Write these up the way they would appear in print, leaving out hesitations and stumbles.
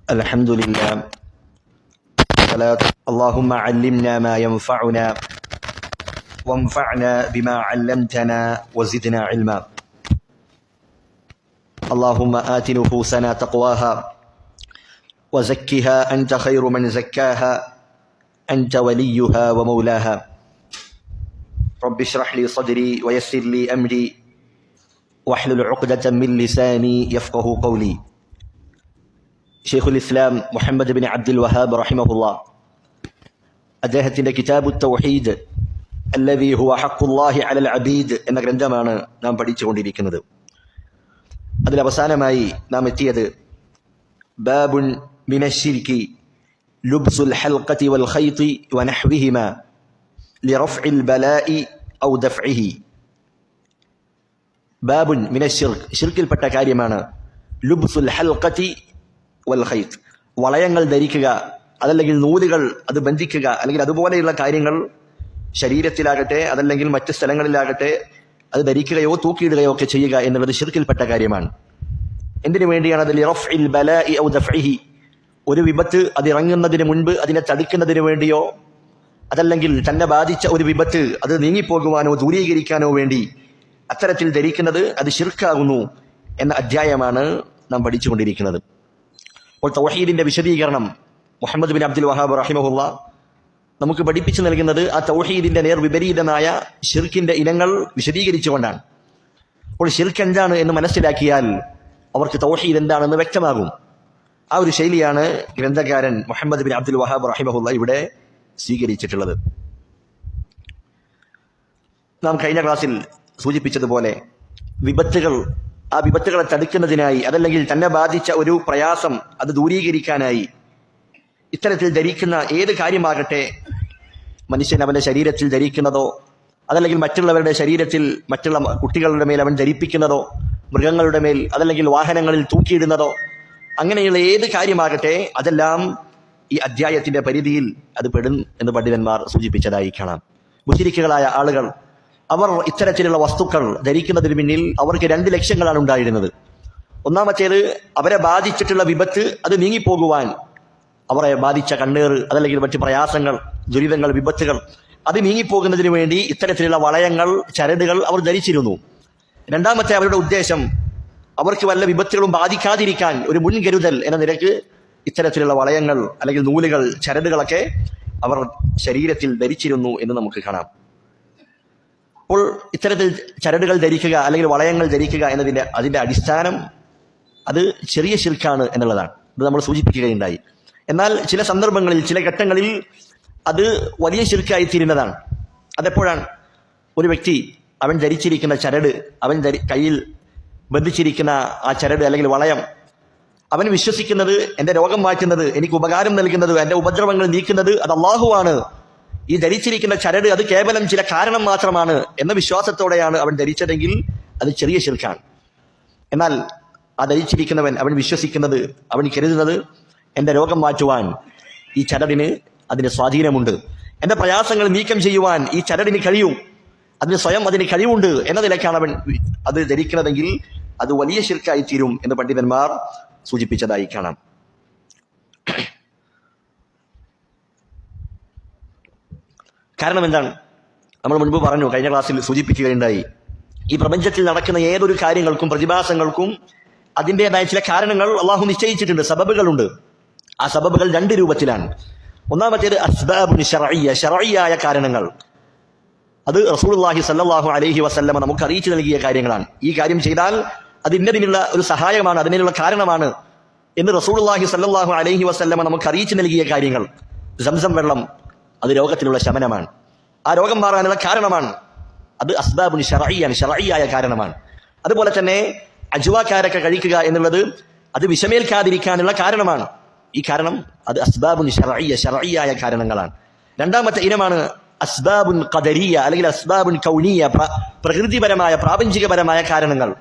الحمد لله. اللهم علمنا ما ينفعنا وانفعنا بما علمتنا وزدنا علما. اللهم آت نفوسنا تقواها وزكها أنت خير من زكاها أنت وليها ومولاها. رب اشرح لي صدري ويسر لي أمري واحلل عقدة من لساني يفقه قولي. ഷെയ്ഖുൽ ഇസ്ലാം Muhammad bin Abdul Wahab റഹിമഹുല്ലാ അദ്ദേഹത്തിൻ്റെ കിതാബു തൗഹീദ് അല്ലദീ ഹുവ ഹഖ്ഖുല്ലാഹി അലൽ അബീദ് എന്ന ഗ്രന്ഥമാണ് നാം പഠിച്ചുകൊണ്ടിരിക്കുന്നത്. അതിൽ അവസാനമായി നാം എത്തിയത് ബാബുൻ മിനശ്ശിർക്കി ലുബ്സുൽ ഹൽഖതി വൽ ഖൈതി വനഹ്വിഹിമാ ലിറഫ്ഇൽ ബലാഇ ഔ ദഫ്ഇഹി. ബാബുൻ മിനശ്ശിർക്ക്, ശിർക്കിൽപ്പെട്ട കാര്യമാണ് ലുബ്സുൽ ഹൽഖതി വൽ ഖൈത്, വളയങ്ങൾ ധരിക്കുക, അതല്ലെങ്കിൽ നൂലുകൾ അത് ബന്ധിക്കുക, അല്ലെങ്കിൽ അതുപോലെയുള്ള കാര്യങ്ങൾ ശരീരത്തിലാകട്ടെ അതല്ലെങ്കിൽ മറ്റ് സ്ഥലങ്ങളിലാകട്ടെ അത് ധരിക്കുകയോ തൂക്കിയിടുകയോ ഒക്കെ ചെയ്യുക എന്നുള്ളത് ശിർക്കിൽപ്പെട്ട കാര്യമാണ്. എന്തിനു വേണ്ടിയാണ്? അത് ലിറഫ്ഇൽ ബലാഇ ഔ ദഫ്ഇഹി, ഒരു വിപത്ത് അതിറങ്ങുന്നതിന് മുൻപ് അതിനെ തടുക്കുന്നതിന് വേണ്ടിയോ അതല്ലെങ്കിൽ തന്നെ ബാധിച്ച ഒരു വിപത്ത് അത് നീങ്ങിപ്പോകുവാനോ ദൂരീകരിക്കാനോ വേണ്ടി അത്തരത്തിൽ ധരിക്കുന്നത് അത് ശിർക്കാകുന്നു എന്ന അധ്യായമാണ് നാം പഠിച്ചുകൊണ്ടിരിക്കുന്നത്. അപ്പോൾ തൗഹീദിന്റെ വിശദീകരണം മുഹമ്മദ് ബിൻ അബ്ദുൽ വഹാബ് റഹിമഹുല്ലാ നമുക്ക് പഠിപ്പിച്ചു നൽകുന്നത് ആ തൗഹീദിന്റെ നേർവിപരീതമായ ശിർക്കിന്റെ ഇനങ്ങൾ വിശദീകരിച്ചുകൊണ്ടാണ്. അപ്പോൾ ശിർക്ക് എന്താണ് എന്ന് മനസ്സിലാക്കിയാൽ അവർക്ക് തൗഹീദ് എന്താണെന്ന് വ്യക്തമാകും. ആ ഒരു ശൈലിയാണ് ഗ്രന്ഥകാരൻ മുഹമ്മദ് ബിൻ അബ്ദുൽ വഹാബ് റഹിമഹുല്ലാ ഇവിടെ സ്വീകരിച്ചിട്ടുള്ളത്. നാം കഴിഞ്ഞ ക്ലാസ്സിൽ സൂചിപ്പിച്ചതുപോലെ ആ വിപത്തുകളെ തടുക്കുന്നതിനായി അതല്ലെങ്കിൽ തന്നെ ബാധിച്ച ഒരു പ്രയാസം അത് ദൂരീകരിക്കാനായി ഇത്തരത്തിൽ ധരിക്കുന്ന ഏത് കാര്യമാകട്ടെ, മനുഷ്യൻ അവന്റെ ശരീരത്തിൽ ധരിക്കുന്നതോ അതല്ലെങ്കിൽ മറ്റുള്ളവരുടെ ശരീരത്തിൽ മറ്റുള്ള കുട്ടികളുടെ മേൽ അവൻ ധരിപ്പിക്കുന്നതോ, മൃഗങ്ങളുടെ മേൽ അതല്ലെങ്കിൽ വാഹനങ്ങളിൽ തൂക്കിയിടുന്നതോ, അങ്ങനെയുള്ള ഏത് കാര്യമാകട്ടെ അതെല്ലാം ഈ അധ്യായത്തിന്റെ പരിധിയിൽ അത് പെടും എന്ന് പണ്ഡിതന്മാർ സൂചിപ്പിച്ചതായി കാണാം. മുശ്രിക്കുകളായ ആളുകൾ അവർ ഇത്തരത്തിലുള്ള വസ്തുക്കൾ ധരിക്കുന്നതിന് പിന്നിൽ അവർക്ക് 2 ലക്ഷ്യങ്ങളാണ് ഉണ്ടായിരുന്നത്. ഒന്നാമത്തേത്, അവരെ ബാധിച്ചിട്ടുള്ള വിപത്ത് അത് നീങ്ങിപ്പോകുവാൻ, അവരെ ബാധിച്ച കണ്ണീർ അതല്ലെങ്കിൽ മറ്റ് പ്രയാസങ്ങൾ, ദുരിതങ്ങൾ, വിപത്തുകൾ അത് നീങ്ങിപ്പോകുന്നതിന് വേണ്ടി ഇത്തരത്തിലുള്ള വളയങ്ങൾ, ചരടുകൾ അവർ ധരിച്ചിരുന്നു. രണ്ടാമത്തെ അവരുടെ ഉദ്ദേശം, അവർക്ക് വല്ല വിപത്തുകളും ബാധിക്കാതിരിക്കാൻ ഒരു മുൻകരുതൽ എന്ന നിലക്ക് ഇത്തരത്തിലുള്ള വളയങ്ങൾ അല്ലെങ്കിൽ നൂലുകൾ, ചരടുകളൊക്കെ അവർ ശരീരത്തിൽ ധരിച്ചിരുന്നു എന്ന് നമുക്ക് കാണാം. അപ്പോൾ ഇത്തരത്തിൽ ചരടുകൾ ധരിക്കുക അല്ലെങ്കിൽ വളയങ്ങൾ ധരിക്കുക അതിന്റെ അടിസ്ഥാനം അത് ചെറിയ ശിർക്കാണ് എന്നുള്ളതാണ്. ഇത് നമ്മൾ സൂചിപ്പിക്കുകയുണ്ടായി. എന്നാൽ ചില സന്ദർഭങ്ങളിൽ, ചില ഘട്ടങ്ങളിൽ അത് വലിയ ശിർക്കായി തീരുന്നതാണ്. അതെപ്പോഴാണ്? ഒരു വ്യക്തി അവൻ ധരിച്ചിരിക്കുന്ന ചരട്, കയ്യിൽ ബന്ധിച്ചിരിക്കുന്ന ആ ചരട് അല്ലെങ്കിൽ വളയം, അവൻ വിശ്വസിക്കുന്നത് എന്റെ രോഗം മാറ്റുന്നത്, എനിക്ക് ഉപകാരം നൽകുന്നത്, എന്റെ ഉപദ്രവങ്ങൾ നീക്കുന്നത് അത് അല്ലാഹുവാണ്. ഈ ധരിച്ചിരിക്കുന്ന ചരട് അത് കേവലം ചില കാരണം മാത്രമാണ് എന്ന വിശ്വാസത്തോടെയാണ് അവൻ ധരിച്ചതെങ്കിൽ അത് ചെറിയ ശിർക്കാണ്. എന്നാൽ ആ ധരിച്ചിരിക്കുന്നവൻ അവൻ വിശ്വസിക്കുന്നത്, അവൻ കരുതുന്നത് എന്റെ രോഗം മാറ്റുവാൻ ഈ ചരടിന് അതിന് സ്വാധീനമുണ്ട്, എന്റെ പ്രയാസങ്ങൾ നീക്കം ചെയ്യുവാൻ ഈ ചരടിന് കഴിയും, അതിന് കഴിവുണ്ട് എന്ന നിലയ്ക്കാണ് അവൻ അത് ധരിക്കുന്നതെങ്കിൽ അത് വലിയ ശിർക്കായി തീരും എന്ന് പണ്ഡിതന്മാർ സൂചിപ്പിച്ചതായി കാണാം. കാരണം എന്താണ്? നമ്മൾ മുൻപ് പറഞ്ഞു, കഴിഞ്ഞ ക്ലാസ്സിൽ സൂചിപ്പിക്കുകയുണ്ടായി, ഈ പ്രപഞ്ചത്തിൽ നടക്കുന്ന ഏതൊരു കാര്യങ്ങൾക്കും പ്രതിഭാസങ്ങൾക്കും അതിൻ്റെതായ ചില കാരണങ്ങൾ അള്ളാഹു നിശ്ചയിച്ചിട്ടുണ്ട്, സബബുകളുണ്ട്. ആ സബബുകൾ 2 രൂപത്തിലാണ്. ഒന്നാമത്തേത് അസ്ബാബുൻ ശർഇയ്യ, ശർഇയ്യായ കാരണങ്ങൾ. അത് റസൂലുള്ളാഹി സ്വല്ലല്ലാഹു അലൈഹി വസല്ലമ നമുക്ക് അറിയിച്ചു നൽകിയ കാര്യങ്ങളാണ്. ഈ കാര്യം ചെയ്താൽ അത് ഇന്നതിനുള്ള ഒരു സഹായമാണ്, അതിനുള്ള കാരണമാണ് എന്ന് റസൂലുള്ളാഹി സ്വല്ലല്ലാഹു അലൈഹി വസല്ലമ നമുക്ക് അറിയിച്ചു നൽകിയ കാര്യങ്ങൾ. സംസം വെള്ളം അത് രോഗത്തിനുള്ള ശമനമാണ്, ആ രോഗം മാറാനുള്ള കാരണമാണ്. അത് അസ്ബാബുൻ ശർഇയ്യാണ്, ശർഇയ്യായ കാരണമാണ്. അതുപോലെ തന്നെ അജ്വാക്കാരൊക്കെ കഴിക്കുക എന്നുള്ളത് അത് വിഷമേൽക്കാതിരിക്കാനുള്ള കാരണമാണ്. ഈ കാരണം അത് അസ്ബാബുൻ ശർഇയ്യ, ശർഇയ്യായ കാരണങ്ങളാണ്. രണ്ടാമത്തെ ഇനമാണ് അസ്ബാബുൻ ഖദരിയ അല്ലെങ്കിൽ അസ്ബാബുൻ കൗനിയ, പ്രകൃതിപരമായ പ്രാപഞ്ചികപരമായ കാരണങ്ങൾ.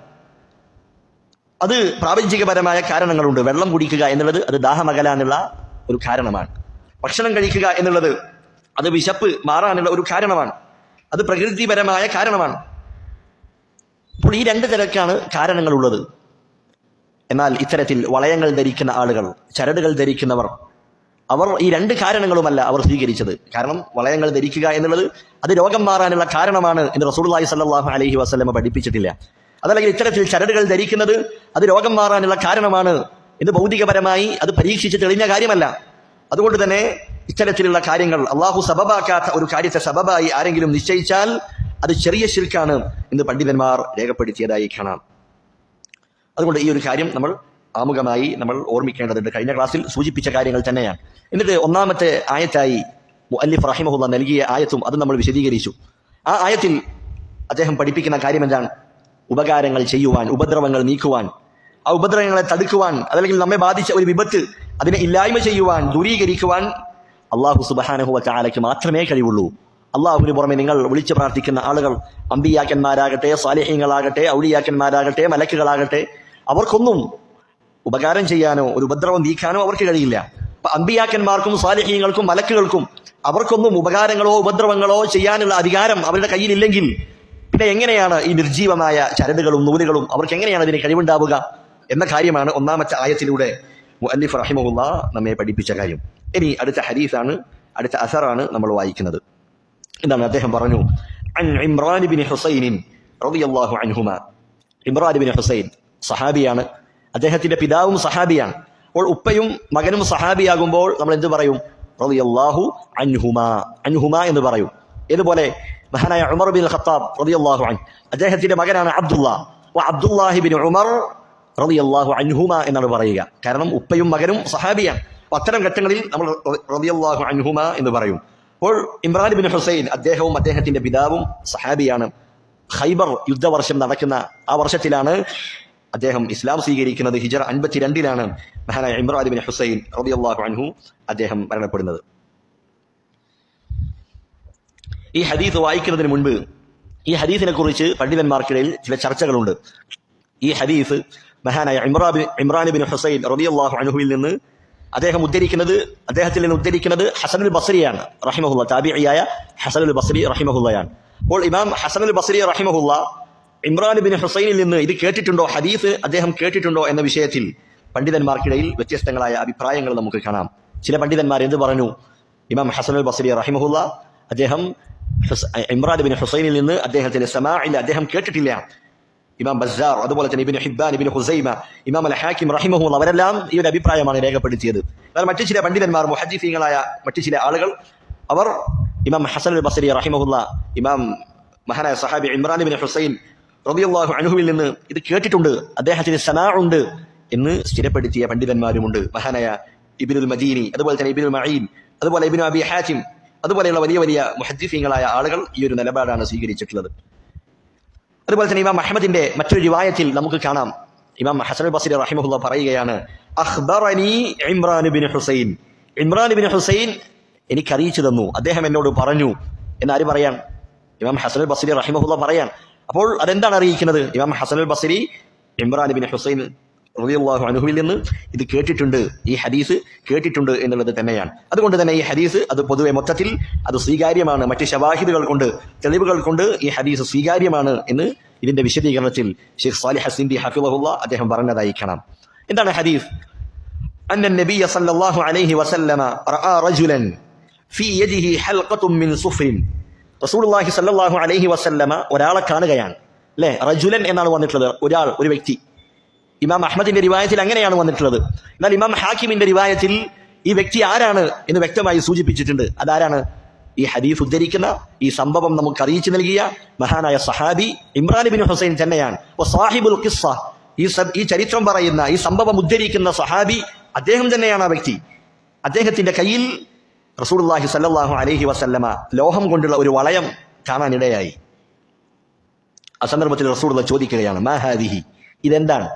അത് പ്രാപഞ്ചികപരമായ കാരണങ്ങളുണ്ട്. വെള്ളം കുടിക്കുക എന്നുള്ളത് അത് ദാഹമകലാനുള്ള ഒരു കാരണമാണ്. ഭക്ഷണം കഴിക്കുക എന്നുള്ളത് അത് വിശപ്പ് മാറാനുള്ള ഒരു കാരണമാണ്, അത് പ്രകൃതിപരമായ കാരണമാണ്. അപ്പോൾ ഈ 2 തരക്കാണ് കാരണങ്ങളുള്ളത്. എന്നാൽ ഇത്തരത്തിൽ വളയങ്ങൾ ധരിക്കുന്ന ആളുകൾ, ചരടുകൾ ധരിക്കുന്നവർ, അവർ ഈ രണ്ട് കാരണങ്ങളുമല്ല അവർ സ്വീകരിച്ചത്. കാരണം വളയങ്ങൾ ധരിക്കുക എന്നുള്ളത് അത് രോഗം മാറാനുള്ള കാരണമാണ് എന്ന് റസൂലുള്ളാഹി സ്വല്ലല്ലാഹു അലൈഹി വസല്ലം പഠിപ്പിച്ചിട്ടില്ല. അതല്ലെങ്കിൽ ഇത്തരത്തിൽ ചരടുകൾ ധരിക്കുന്നത് അത് രോഗം മാറാനുള്ള കാരണമാണ് എന്ന് ഭൗതികപരമായി അത് പരീക്ഷിച്ച് തെളിഞ്ഞ കാര്യമല്ല. അതുകൊണ്ട് തന്നെ ഇത്തരത്തിലുള്ള കാര്യങ്ങൾ അള്ളാഹു സബബാക്കാത്ത ഒരു കാര്യത്തെ സബബായി ആരെങ്കിലും നിശ്ചയിച്ചാൽ അത് ചെറിയ ശിർക്കാണ് എന്ന് പണ്ഡിതന്മാർ രേഖപ്പെടുത്തിയതായി കാണാം. അതുകൊണ്ട് ഈ ഒരു കാര്യം നമ്മൾ ആമുഖമായി നമ്മൾ ഓർമ്മിക്കേണ്ടതുണ്ട്. കഴിഞ്ഞ ക്ലാസ്സിൽ സൂചിപ്പിച്ച കാര്യങ്ങൾ തന്നെയാണ്. എന്നിട്ട് ഒന്നാമത്തെ ആയത്തായി മുഅല്ലിഫ് റഹിമഹുള്ള നൽകിയ ആയത്തും അത് നമ്മൾ വിശദീകരിച്ചു. ആ ആയത്തിൽ അദ്ദേഹം പഠിപ്പിക്കുന്ന കാര്യം എന്താണ്? ഉപകാരങ്ങൾ ചെയ്യുവാൻ, ഉപദ്രവങ്ങൾ നീക്കുവാൻ, ആ ഉപദ്രവങ്ങളെ തടുക്കുവാൻ, അതല്ലെങ്കിൽ നമ്മെ ബാധിച്ച ഒരു വിപത്ത് അതിനെ ഇല്ലായ്മ ചെയ്യുവാൻ, ദൂരീകരിക്കുവാൻ അള്ളാഹു സുബ്ഹാനഹു വ തആലയ്ക്ക് മാത്രമേ കഴിവുള്ളൂ. അള്ളാഹുവിന് പുറമെ നിങ്ങൾ വിളിച്ചു പ്രാർത്ഥിക്കുന്ന ആളുകൾ, അമ്പിയാക്കന്മാരാകട്ടെ, സാലിഹീങ്ങളാകട്ടെ, ഔലിയാക്കന്മാരാകട്ടെ, മലക്കുകളാകട്ടെ, അവർക്കൊന്നും ഉപകാരം ചെയ്യാനോ ഒരു ഉപദ്രവം നീക്കാനോ അവർക്ക് കഴിയില്ല. അപ്പൊ അമ്പിയാക്കന്മാർക്കും സാലിഹീങ്ങൾക്കും മലക്കുകൾക്കും അവർക്കൊന്നും ഉപകാരങ്ങളോ ഉപദ്രവങ്ങളോ ചെയ്യാനുള്ള അധികാരം അവരുടെ കയ്യിലില്ലെങ്കിൽ പിന്നെ എങ്ങനെയാണ് ഈ നിർജീവമായ ചരടുകളും നൂലുകളും അവർക്ക് എങ്ങനെയാണ് ഇതിന് കഴിവുണ്ടാവുക എന്ന കാര്യമാണ് ഒന്നാമത്തെ ആയത്തിലൂടെ മുഅല്ലിഫ് റഹിമഹുള്ള നമ്മെ പഠിപ്പിച്ച കാര്യം. ഇനി അടുത്ത ഹദീസാണ്, അടുത്ത അസറാണ് നമ്മൾ വായിക്കുന്നത്. എന്താണ് അദ്ദേഹം പറഞ്ഞു? അൻ ഇമ്രാൻ ഇബ്നു ഹുസൈൻ റളിയല്ലാഹു അൻഹുമാ. ഇമ്രാൻ ഇബ്നു ഹുസൈൻ സഹാബിയാണ്, അദ്ദേഹത്തിന്റെ പിതാവും സഹാബിയാണ്. അപ്പോൾ ഉപ്പയും മകനും സഹാബിയാകുമ്പോൾ നമ്മൾ എന്ത് പറയും? റളിയല്ലാഹു അൻഹുമാ, അൻഹുമാ എന്ന് പറയും. ഇതുപോലെ മഹാനായ ഉമർ ബിൻ ഖത്താബ് റളിയല്ലാഹു അൻഹു, അദ്ദേഹത്തിന്റെ മകനാണ് അബ്ദുല്ലാഹ്, അബ്ദുല്ലാഹി ബിൻ ഉമർ റളിയല്ലാഹു അൻഹുമാ എന്നാണ് പറയുക. കാരണം ഉപ്പയും മകനും സഹാബിയാണ്. അത്തരം ഘട്ടങ്ങളിൽ നമ്മൾ റളിയല്ലാഹു അൻഹുമാ എന്ന് പറയും. അപ്പോൾ ഇമ്രാൻ ബിൻ ഹുസൈൻ അദ്ദേഹവും അദ്ദേഹത്തിന്റെ പിതാവും സഹാബിയാണ്. ഖൈബർ യുദ്ധവർഷം നടക്കുന്ന ആ വർഷത്തിലാണ് അദ്ദേഹം ഇസ്ലാം സ്വീകരിക്കുന്നത്. ഹിജറ 52 മഹാനായ ഇമ്രാൻ ബിൻ ഹുസൈൻ റളിയല്ലാഹു അൻഹു അദ്ദേഹം മരണപ്പെടുന്നത്. ഈ ഹദീസ് വായിക്കുന്നതിന് മുൻപ് ഈ ഹദീസിനെ കുറിച്ച് പണ്ഡിതന്മാർക്കിടയിൽ ചില ചർച്ചകളുണ്ട്. ഈ ഹദീസ് മഹാനായ ഇമ്രാൻ ബിൻ ഹുസൈൻ റളിയല്ലാഹു അൻഹുവിൽ നിന്ന് അദ്ദേഹത്തിൽ നിന്ന് ഉദ്ധരിക്കുന്നത് ഹസനുൽ ബസ്രിയാണ് റഹിമഹുള്ള, താബിഇയായ ഹസനുൽ ബസ്രി റഹിമഹുള്ളയാണ്. അപ്പോൾ ഇമാം ഹസനുൽ ബസ്രി റഹിമഹുള്ള ഇമ്രാൻ ബിൻ ഹുസൈനിൽ നിന്ന് ഇത് കേട്ടിട്ടുണ്ടോ, ഹദീസ് അദ്ദേഹം കേട്ടിട്ടുണ്ടോ എന്ന വിഷയത്തിൽ പണ്ഡിതന്മാർക്കിടയിൽ വ്യത്യസ്തങ്ങളായ അഭിപ്രായങ്ങൾ നമുക്ക് കാണാം. ചില പണ്ഡിതന്മാർ എന്ത് പറഞ്ഞു? ഇമാം ഹസനുൽ ബസ്രി റഹിമഹുള്ള അദ്ദേഹം ഇമ്രാൻ ബിൻ ഹുസൈനിൽ നിന്ന് അദ്ദേഹത്തിന്റെ സമാഇൽ അദ്ദേഹം കേട്ടിട്ടില്ല. ഇമാം ബസ്സാർ, അതുപോലെ തന്നെ ഇബ്നു ഹിബ്ബാൻ, ഇബ്നു ഖുസൈമ, ഇമാം അൽ ഹാക്കിം റഹിമഹുള്ള അവരെല്ലാം ഈ ഒരു അഭിപ്രായമാണ് രേഖപ്പെടുത്തിയത്. എന്നാൽ മറ്റു ചില പണ്ഡിതന്മാർ, മുഹദ്ദിസീങ്ങളായ മറ്റു ചില ആളുകൾ, അവർ ഇമാം ഹസനുൽ ബസ്രി റഹിമഹുള്ള ഇമാം മഹാനായ സഹാബി ഇമ്രാൻ ബിൻ ഹുസൈൻ റളിയല്ലാഹു അൻഹുവിൽ നിന്ന് ഇത് കേട്ടിട്ടുണ്ട്, അദ്ദേഹത്തിന് സനാഉണ്ട് എന്ന് സ്ഥിരപ്പെടുത്തിയ പണ്ഡിതന്മാരുമുണ്ട്. മഹാനായ ഇബ്നുൽ മദീനി, അതുപോലെ തന്നെ ഇബ്നുൽ മഈൻ, അതുപോലെ ഇബ്നു അബി ഹാറ്റിം, അതുപോലെയുള്ള വലിയ വലിയ മുഹദ്ദിസീങ്ങളായ ആളുകൾ ഈ ഒരു നിലപാടാണ് സ്വീകരിച്ചിട്ടുള്ളത്. അതുപോലെ തന്നെ ഇമാം അഹ്മദിന്റെ മറ്റൊരു റിവായത്തിൽ നമുക്ക് കാണാം, ഇമാം ഹസനുൽ ബസ്രി റഹിമഹുള്ള പറയുകയാണ്, അഖ്ബറനി Imran bin Hussain, Imran bin Hussain എനിക്ക് അറിയിച്ചു തന്നു, അദ്ദേഹം എന്നോട് പറഞ്ഞു എന്നാര് പറയാൻ? ഇമാം ഹസനുൽ ബസ്രി റഹിമഹുള്ള പറയാൻ. അപ്പോൾ അതെന്താണ് അറിയിക്കുന്നത്? ഇമാം ഹസനുൽ ബസ്രി ഇമ്രാൻ ബിൻ ഹുസൈൻ റളിയല്ലാഹു അൻഹുവിൽ നിന്ന് ഇത് കേട്ടിട്ടുണ്ട്, ഈ ഹദീസ് കേട്ടിട്ടുണ്ട് എന്നുള്ളത് തന്നെയാണ്. അതുകൊണ്ട് തന്നെ ഈ ഹദീസ് അത് പൊതുവെ മൊത്തത്തിൽ അത് സ്വീകാര്യമാണ്, മറ്റ് ശവാഹിദുകൾ കൊണ്ട്, തെളിവുകൾ കൊണ്ട് ഈ ഹദീസ് സ്വീകാര്യമാണ് എന്ന് ഇതിന്റെ വിശദീകരണത്തിൽ ഷെയ്ഖ് സാലിഹ് സിന്ദി ഹഫിളഹുള്ള അദ്ദേഹം പറഞ്ഞതായി കാണാം. എന്താണ് ഹദീസ്? അന്ന നബിയ സല്ലല്ലാഹു അലൈഹി വസല്ലമ റഅ റജുലൻ ഫീ യദിഹി ഹൽഖത്തുൻ മിൻ സുഫ്രിൻ. റസൂലുള്ളാഹി സല്ലല്ലാഹു അലൈഹി വസല്ലമ ഒരാളെ കാണുകയാണ്, അല്ലേ? റജുലൻ എന്നാണ് വന്നിട്ടുള്ളത്, ഒരാൾ, ഒരു വ്യക്തി. ഇമാം അഹ്മദിന്റെ റിവായത്തിൽ അങ്ങനെയാണ് വന്നിട്ടുള്ളത്. എന്നാൽ ഇമാം ഹാക്കിമിന്റെ റിവായത്തിൽ ഈ വ്യക്തി ആരാണ് എന്ന് വ്യക്തമായി സൂചിപ്പിച്ചിട്ടുണ്ട്. അതാരാണ്? ഈ ഹദീസ് ഉദ്ധരിക്കുന്ന, ഈ സംഭവം നമുക്ക് അറിയിച്ചു നൽകിയ മഹാനായ സഹാബി ഇമ്രാൻ ബിൻ ഹുസൈൻ തന്നെയാണ്. സാഹിബുൽ ഖിസ്സ, ഈ ചരിത്രം പറയുന്ന, ഈ സംഭവം ഉദ്ധരിക്കുന്ന സഹാബി അദ്ദേഹം തന്നെയാണ് ആ വ്യക്തി. അദ്ദേഹത്തിന്റെ കയ്യിൽ റസൂലുള്ളാഹി സ്വല്ലല്ലാഹു അലൈഹി വസല്ലമ ലോഹം കൊണ്ടുള്ള ഒരു വളയം കാണാനിടയായി. ആ സന്ദർഭത്തിൽ റസൂലുള്ള ചോദിക്കുകയാണ്, മാ ഹാദിഹി, ഇതെന്താണ്?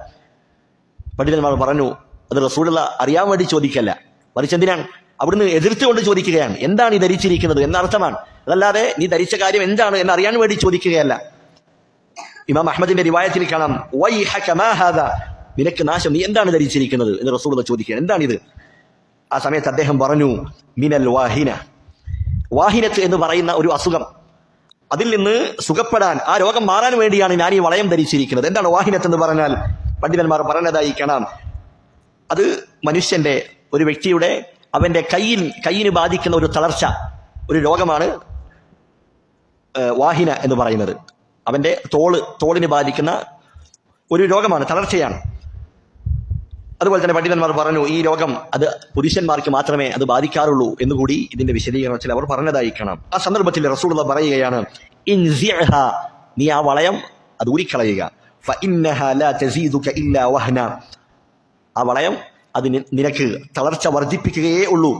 പണ്ഡിതന്മാർ പറഞ്ഞു, അത് റസൂലുള്ള അറിയാൻ വേണ്ടി ചോദിക്കല്ല, മറിച്ച് എന്തിനാണ്? അവിടുന്ന് എതിർത്തുകൊണ്ട് ചോദിക്കുകയാണ്, എന്താണ് ഈ ധരിച്ചിരിക്കുന്നത് എന്നർത്ഥമാണ്. അതല്ലാതെ നീ ധരിച്ച കാര്യം എന്താണ് എന്ന് അറിയാൻ വേണ്ടി ചോദിക്കുകയല്ല. ഇമാം അഹ്മദിന്റെ റിവായത്തിൽ കാണാം, വൈഹക മാ ഹാദാ, നിനക്ക് നാശം, നീ എന്താണ് ധരിച്ചിരിക്കുന്നത് എന്ന് റസൂലുള്ള ചോദിക്കുകയാണ്, എന്താണിത്? ആ സമയത്ത് അദ്ദേഹം പറഞ്ഞു, മിനൽ വാഹിന, വാഹിനത്ത് എന്ന് പറയുന്ന ഒരു അസുഖം, അതിൽ നിന്ന് സുഖപ്പെടാൻ, ആ രോഗം മാറാൻ വേണ്ടിയാണ് ഞാൻ ഈ വളയം ധരിച്ചിരിക്കുന്നത്. എന്താണ് വാഹിനത്ത് എന്ന് പറഞ്ഞാൽ? പണ്ഡിതന്മാർ പറഞ്ഞതായി കാണാം. അത് മനുഷ്യന്റെ, ഒരു വ്യക്തിയുടെ അവന്റെ കയ്യിന് ബാധിക്കുന്ന ഒരു തളർച്ച, ഒരു രോഗമാണ് വാഹിന എന്ന് പറയുന്നത്. അവന്റെ തോളിന് ബാധിക്കുന്ന ഒരു രോഗമാണ്, തളർച്ചയാണ്. അതുപോലെ തന്നെ പണ്ഡിതന്മാർ പറഞ്ഞു ഈ രോഗം അത് പുരുഷന്മാർക്ക് മാത്രമേ അത് ബാധിക്കാറുള്ളൂ എന്നുകൂടി ഇതിന്റെ വിശദീകരണത്തിൽ അവർ പറഞ്ഞതായി കാണാം. ആ സന്ദർഭത്തിൽ റസൂലുള്ളാഹി പറയുകയാണ്, ഇൻസിഅഹാ, നീ ആ വളയം അത് ഊരിക്കളയുക. ഫഇന്നഹാ ലാ തസീദുക ഇല്ലാ വഹന, ആ വളയം അത് നിനക്ക് തളർച്ച വർദ്ധിപ്പിക്കുകയേ ഉള്ളൂ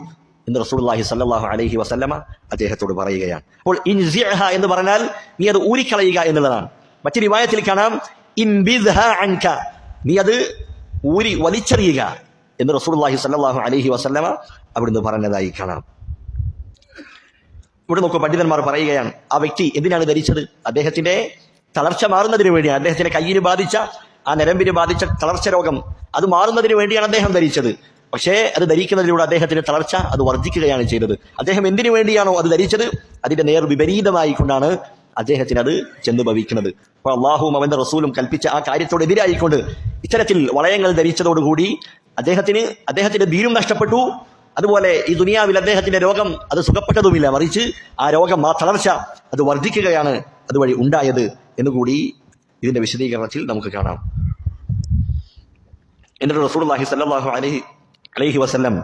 എന്ന് റസൂലുള്ളാഹി സ്വല്ലല്ലാഹു അലൈഹി വസല്ലമ അദ്ദേഹത്തോട് പറയുകയാണ്. അപ്പോൾ ഇൻസിഅഹാ എന്ന് പറഞ്ഞാൽ നീ അത് ഊരിക്കളയുക എന്നുള്ളതാണ്. മറ്റൊരു റിവായത്തിൽ കാണാം ഇൻബിദ്ഹാ അൻക, നീ അത് വലിച്ചെറിയുക എന്ന് റസൂലുള്ളാഹി സ്വല്ലല്ലാഹു അലൈഹി വസല്ലമ അവിടുന്ന് പറഞ്ഞതായി കാണാം. ഇവിടെ നോക്കൂ, പണ്ഡിതന്മാർ പറയുകയാണ് ആ വ്യക്തി എന്തിനാണ് ധരിച്ചത്? അദ്ദേഹത്തിന്റെ തളർച്ച മാറുന്നതിന് വേണ്ടിയാണ്. അദ്ദേഹത്തിന്റെ കയ്യിന് ബാധിച്ച ആ നരമ്പിന് ബാധിച്ച തളർച്ച രോഗം അത് മാറുന്നതിന് വേണ്ടിയാണ് അദ്ദേഹം ധരിച്ചത്. പക്ഷേ അത് ധരിക്കുന്നതിലൂടെ അദ്ദേഹത്തിന്റെ തളർച്ച അത് വർദ്ധിക്കുകയാണ് ചെയ്തത്. അദ്ദേഹം എന്തിനു വേണ്ടിയാണോ അത് ധരിച്ചത് അതിന്റെ നേർ വിപരീതമായി കൊണ്ടാണ് അദ്ദേഹത്തിന് അത് ചെന്ന് ഭവിക്കുന്നത്. അപ്പോൾ അള്ളാഹുവും അവന്റെ റസൂലും കൽപ്പിച്ച ആ കാര്യത്തോട് എതിരായിക്കൊണ്ട് ഇത്തരത്തിൽ വളയങ്ങൾ ധരിച്ചതോടുകൂടി അദ്ദേഹത്തിന്റെ ദീനും നഷ്ടപ്പെട്ടു. അതുപോലെ ഈ ദുനിയാവിൽ അദ്ദേഹത്തിന്റെ രോഗം അത് സുഖപ്പെട്ടതുമില്ല, മറിച്ച് ആ രോഗം, ആ തളർച്ച അത് വർദ്ധിക്കുകയാണ് അതുവഴി ഉണ്ടായത് എന്നുകൂടി ഇതിന്റെ വിശദീകരണത്തിൽ നമുക്ക് കാണാം. എന്നിട്ട് റസൂലുള്ളാഹി സ്വല്ലല്ലാഹു അലൈഹി വസല്ലം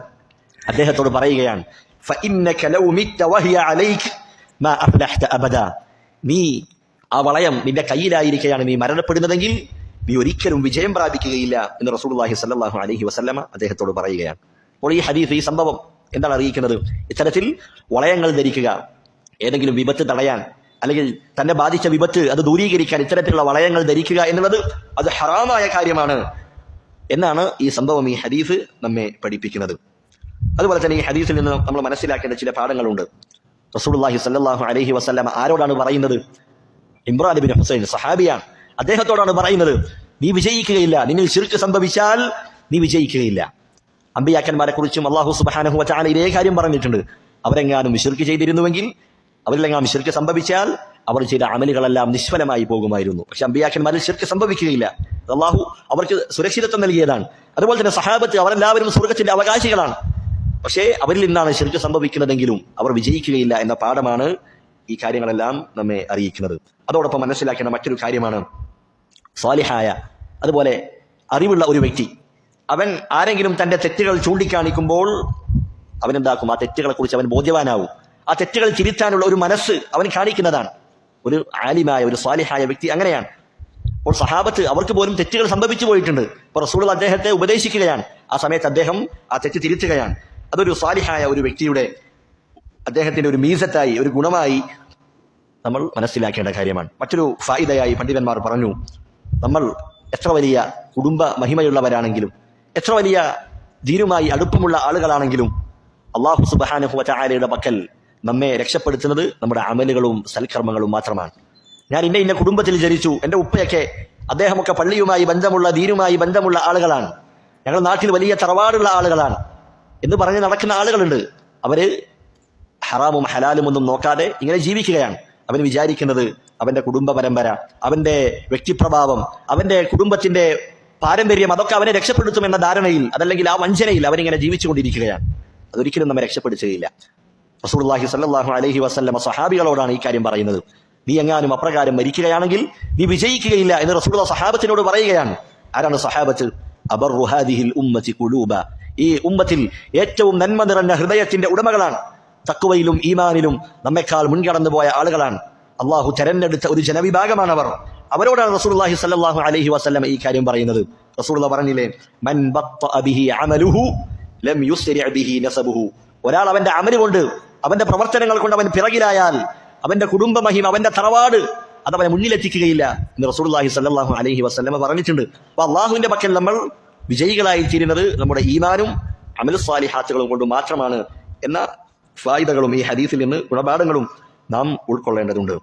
അദ്ദേഹത്തോട് പറയുകയാണ്, ഫഇന്നക ലൗ മിത്ത വഹിയ അലൈക മാ അഫ്ലഹത അബദാ, നീ ആ വളയം നിന്റെ കയ്യിലായിരിക്കുകയാണ് നീ മരണപ്പെടുന്നതെങ്കിൽ നീ ഒരിക്കലും വിജയം പ്രാപിക്കുകയില്ല എന്ന് റസൂലുള്ളാഹി സ്വല്ലല്ലാഹു അലൈഹി വസല്ലമ അദ്ദേഹത്തോട് പറയുകയാണ്. അപ്പോൾ ഈ ഹദീസ്, ഈ സംഭവം എന്താണ് അറിയിക്കുന്നത്? ഇത്തരത്തിൽ വളയങ്ങൾ ധരിക്കുക, ഏതെങ്കിലും വിപത്ത് തടയാൻ അല്ലെങ്കിൽ തന്നെ ബാധിച്ച വിപത്ത് അത് ദൂരീകരിക്കാൻ ഇത്തരത്തിലുള്ള വളയങ്ങൾ ധരിക്കുക എന്നുള്ളത് അത് ഹറാമായ കാര്യമാണ് എന്നാണ് ഈ സംഭവം, ഈ ഹദീസ് നമ്മെ പഠിപ്പിക്കുന്നത്. അതുപോലെ തന്നെ ഈ ഹദീസിൽ നിന്ന് നമ്മൾ മനസ്സിലാക്കേണ്ട ചില പാഠങ്ങളുണ്ട്. റസൂലുള്ളാഹി സ്വല്ലല്ലാഹു അലൈഹി വസല്ലമ ആരോടാണ് പറയുന്നത്? ഇമ്രാൻ ഇബ്നു ഹുസൈൻ, സഹാബിയാണ്. അദ്ദേഹത്തോടാണ് പറയുന്നത്, നീ വിജയിക്കുകയില്ല, നിന്നിൽ ശിർക്ക് സംഭവിച്ചാൽ നീ വിജയിക്കുകയില്ല. അമ്പിയാക്കന്മാരെ കുറിച്ചും അല്ലാഹു സുബ്ഹാനഹു വ തആല ഇതേ കാര്യം പറഞ്ഞിട്ടുണ്ട്. അവരെങ്ങാനും ശിർക്ക് ചെയ്തിരുന്നുവെങ്കിൽ, അവരിലെങ്ങാനും ശിർക്ക് സംഭവിച്ചാൽ അവർ ചെയ്ത അമലുകളെല്ലാം നിഷ്ഫലമായി പോകുമായിരുന്നു. പക്ഷെ അമ്പിയാക്കന്മാരിൽ ശിർക്ക് സംഭവിക്കുകയില്ല. അല്ലാഹു അവർക്ക് സുരക്ഷിതത്വം നൽകിയതാണ്. അതുപോലെ തന്നെ സഹാബത്ത് അവരെല്ലാവരും സ്വർഗ്ഗത്തിന്റെ അവകാശികളാണ്. പക്ഷേ അവരിൽ നിന്നാണ് ശിർക്ക് സംഭവിക്കുന്നതെങ്കിലും അവർ വിജയിക്കുകയില്ല എന്ന പാഠമാണ് ഈ കാര്യങ്ങളെല്ലാം നമ്മെ അറിയിക്കുന്നത്. അതോടൊപ്പം മനസ്സിലാക്കേണ്ട മറ്റൊരു കാര്യമാണ്, സ്വാലിഹായ അതുപോലെ അറിവുള്ള ഒരു വ്യക്തി അവൻ ആരെങ്കിലും തന്റെ തെറ്റുകൾ ചൂണ്ടിക്കാണിക്കുമ്പോൾ അവനെന്താക്കും? ആ തെറ്റുകളെ കുറിച്ച് അവൻ ബോധ്യവാനാവും. ആ തെറ്റുകൾ തിരുത്താനുള്ള ഒരു മനസ്സ് അവൻ കാണിക്കുന്നതാണ്. ഒരു ആലിമായ, ഒരു സ്വാലിഹായ വ്യക്തി അങ്ങനെയാണ്. അപ്പോൾ സഹാബത്ത് അവർക്ക് പോലും തെറ്റുകൾ സംഭവിച്ചു പോയിട്ടുണ്ട്. അപ്പോൾ റസൂൽ അദ്ദേഹത്തെ ഉപദേശിക്കുകയാണ്. ആ സമയത്ത് അദ്ദേഹം ആ തെറ്റ് തിരുത്തുകയാണ്. അതൊരു സ്വാലിഹായ ഒരു വ്യക്തിയുടെ, അദ്ദേഹത്തിന്റെ ഒരു മീസത്തായി, ഒരു ഗുണമായി നമ്മൾ മനസ്സിലാക്കേണ്ട കാര്യമാണ്. മറ്റൊരു ഫായിദയായി പണ്ഡിതന്മാർ പറഞ്ഞു, നമ്മൾ എത്ര വലിയ കുടുംബ മഹിമയുള്ളവരാണെങ്കിലും, എത്ര വലിയ ദീനുമായി അടുപ്പമുള്ള ആളുകളാണെങ്കിലും, അല്ലാഹു സുബ്ഹാനഹു വ തആലയുടെ പക്കൽ നമ്മെ രക്ഷപ്പെടുത്തുന്നത് നമ്മുടെ അമലുകളും സൽക്കർമ്മങ്ങളും മാത്രമാണ്. ഞാൻ ഇന്ന കുടുംബത്തിൽ ജനിച്ചു, എൻ്റെ ഉപ്പയൊക്കെ അദ്ദേഹമൊക്കെ പള്ളിയുമായി ബന്ധമുള്ള, ദീനുമായി ബന്ധമുള്ള ആളുകളാണ്, ഞങ്ങളുടെ നാട്ടിൽ വലിയ തറവാടുള്ള ആളുകളാണ് എന്ന് പറഞ്ഞ് നടക്കുന്ന ആളുകളുണ്ട്. അവര് ഹറാമും ഹലാലും ഒന്നും നോക്കാതെ ഇങ്ങനെ ജീവിക്കുകയാണ്. അവൻ വിചാരിക്കുന്നത് അവന്റെ കുടുംബ പരമ്പര, അവന്റെ വ്യക്തിപ്രഭാവം, അവന്റെ കുടുംബത്തിന്റെ പാരമ്പര്യം അതൊക്കെ അവനെ രക്ഷപ്പെടുത്തുമെന്ന ധാരണയിൽ, അതല്ലെങ്കിൽ ആ വഞ്ചനയിൽ അവനിങ്ങനെ ജീവിച്ചുകൊണ്ടിരിക്കുകയാണ്. അതൊരിക്കലും നമ്മെ രക്ഷപ്പെടുത്തുകയില്ല. റസൂലുള്ളാഹി സ്വല്ലല്ലാഹു അലൈഹി വസല്ലമ സ്വഹാബികളോടാണ് ഈ കാര്യം പറയുന്നത്. നീ എങ്ങാനും അപ്രകാരം മരിക്കുകയാണെങ്കിൽ നീ വിജയിക്കുകയില്ല എന്ന് റസൂലുള്ളാഹി സ്വഹാബത്തിനോട് പറയുകയാണ്. ആരാണ് സ്വഹാബത്ത്? അബർറു ഹാദിഹിൽ ഉമ്മത്തി ഖുലൂബ, ഈ ഉമ്മത്തിൽ ഏറ്റവും നന്മ നിറഞ്ഞ ഹൃദയത്തിന്റെ ഉടമകളാണ്. തഖ്വയിലും ഈമാനിലും നമ്മെക്കാൾ മുൻകടന്നു പോയ ആളുകളാണ്. അള്ളാഹു തെരഞ്ഞെടുത്ത ഒരു ജനവിഭാഗമാണ് അവർ. അവരോടാണ് റസൂലുള്ളാഹി സ്വല്ലല്ലാഹു അലൈഹി വസല്ലം ഈ കാര്യം പറയുന്നത്. റസൂലുള്ളാഹി പറഞ്ഞില്ലേ, മൻ ബത്തഅ ബിഹി അമലുഹു ലം യുസ്രി ബിഹി നസബുഹു, ഒരാൾ അവന്റെ അമല് കൊണ്ട്, അവന്റെ പ്രവർത്തനങ്ങൾ കൊണ്ട് അവൻ പിറകിലായാൽ അവന്റെ കുടുംബ മഹിമ, അവന്റെ തറവാട് അതവനെ മുന്നിലെത്തിക്കുകയില്ല എന്ന് റസൂലുള്ളാഹി സ്വല്ലല്ലാഹു അലൈഹി വസല്ലം പറഞ്ഞിട്ടുണ്ട്. അപ്പൊ അള്ളാഹുവിന്റെ പക്കൽ നമ്മൾ വിജയികളായി തീരുന്നത് നമ്മുടെ ഈമാനും അമലു സ്വാലിഹാത്തുകളും കൊണ്ട് മാത്രമാണ് എന്ന ഫായിദകളും ഈ ഹദീസിൽ നിന്ന് ഗുണപാഠങ്ങളും നാം ഉൾക്കൊള്ളേണ്ടതുണ്ട്.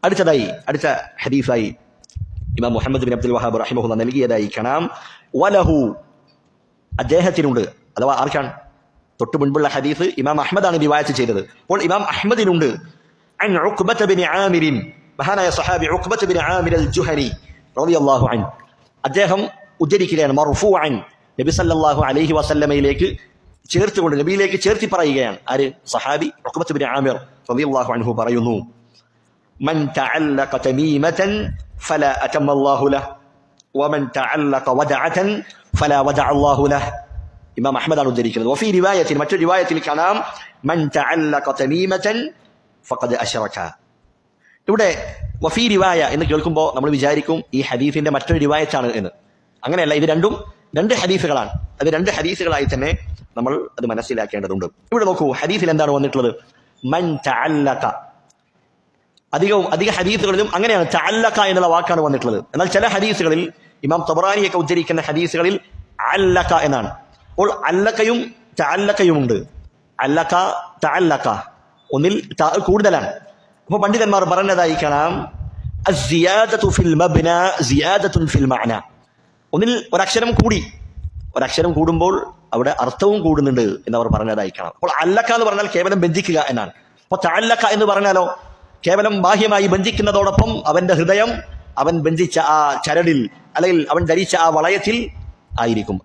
അടുത്ത ഹദീസായി ഇമാം മുഹമ്മദ് ബിൻ അബ്ദുൽ വഹാബ് റഹിമഹുല്ലാഹ് നൽകിയതായി കാണാം, വലഹു, അദ്ദേഹത്തിനുണ്ട്. അഥവാ ആർക്കാണ്? തൊട്ടു മുൻപുള്ള ഹദീസ് ഇമാം അഹ്മദാണ് റിവായത്ത് ചെയ്തത്. അപ്പോൾ ഇമാം അഹ്മദിനുണ്ട്, അൻ ഉഖ്ബത ബിൻ ആമിർ, മഹാനായ സഹാബി ഉഖ്ബത ബിൻ ആമിർ അൽ ജുഹനി റളിയല്ലാഹു അൻഹു, അദ്ദേഹം ഉദ്ധരിക്കുകയാണ് മർഫൂഅൻ, നബി സല്ലല്ലാഹു അലൈഹി വസല്ലമയിലേക്ക് ചേർത്തുകൊണ്ട്, നബിയിലേക്ക് ചേർത്തി പറയുകയാണ്. ആര്? സഹാബി ഉഖ്ബത്ത് ബിൻ ആമിർ റളിയല്ലാഹു അൻഹു പറയുന്നു, മൻ തഅല്ലഖ തമീമതൻ ഫലാ അതമല്ലാഹു ലഹു വമൻ തഅല്ലഖ വദഅതൻ ഫലാ വദഅല്ലാഹു ലഹു. ഇമാം അഹ്മദാണ് ഉദ്ധരിക്കുന്നത്. വഫീ റിവായത്തിൽ, മറ്റൊരു റിവായത്തിൽ കാണാം, മൻ തഅല്ലഖ തമീമതൻ ഫഖദ് അശ്റക. ഇവിടെ വഫീ റിവായ എന്ന് കേൾക്കുമ്പോൾ നമ്മൾ വിചാരിക്കും ഈ ഹദീസിന്റെ മറ്റൊരു റിവായത്താണ് എന്ന്. അങ്ങനെയല്ല, ഇത് രണ്ടും രണ്ട് ഹദീസുകളാണ്. അത് രണ്ട് ഹദീസുകളായി തന്നെ നമ്മൾ അത് മനസ്സിലാക്കേണ്ടതുണ്ട്. ഇവിടെ നോക്കൂ, ഹദീസിൽ എന്താണ് വന്നിട്ടുള്ളത്? മൻ തഅല്ലഖ. അധിക ഹദീസുകളിലും അങ്ങനെയാണ് തഅല്ലഖ എന്നുള്ള വാക്കാണ് വന്നിട്ടുള്ളത്. എന്നാൽ ചില ഹദീസുകളിൽ, ഇമാം തബറാനിയൊക്കെ ഉദ്ധരിക്കുന്ന ഹദീസുകളിൽ അല്ലഖ എന്നാണ്. അപ്പോൾ അല്ലഖയും തഅല്ലഖയും ഉണ്ട്. അല്ലഖ, തഅല്ലഖ, ഒന്നിൽ കൂടുതലാണ്. അപ്പോൾ പണ്ഡിതന്മാർ പറഞ്ഞതായി കാണാം, അസ്സിയാദതു ഫിൽ മബ്ന സിയാദത്തുൻ ഫിൽ മഅന. ഒന്നിൽ ഒരക്ഷരം കൂടി, ഒരക്ഷരം കൂടുമ്പോൾ അവിടെ അർത്ഥവും കൂടുന്നുണ്ട് എന്നവർ പറഞ്ഞതായി കാണാം. അപ്പോൾ അല്ലഖ എന്ന് പറഞ്ഞാൽ കേവലം ബന്ധിക്കുക എന്നാണ്. അപ്പോൾ തഅല്ലഖ എന്ന് പറഞ്ഞാലോ കേവലം ബാഹ്യമായി ബന്ധിക്കുന്നതോടൊപ്പം അവന്റെ ഹൃദയം അവൻ ബന്ധിച്ച ആ ചരടിൽ അല്ലെങ്കിൽ അവൻ ധരിച്ച ആ വളയത്തിൽ ആയിരിക്കും.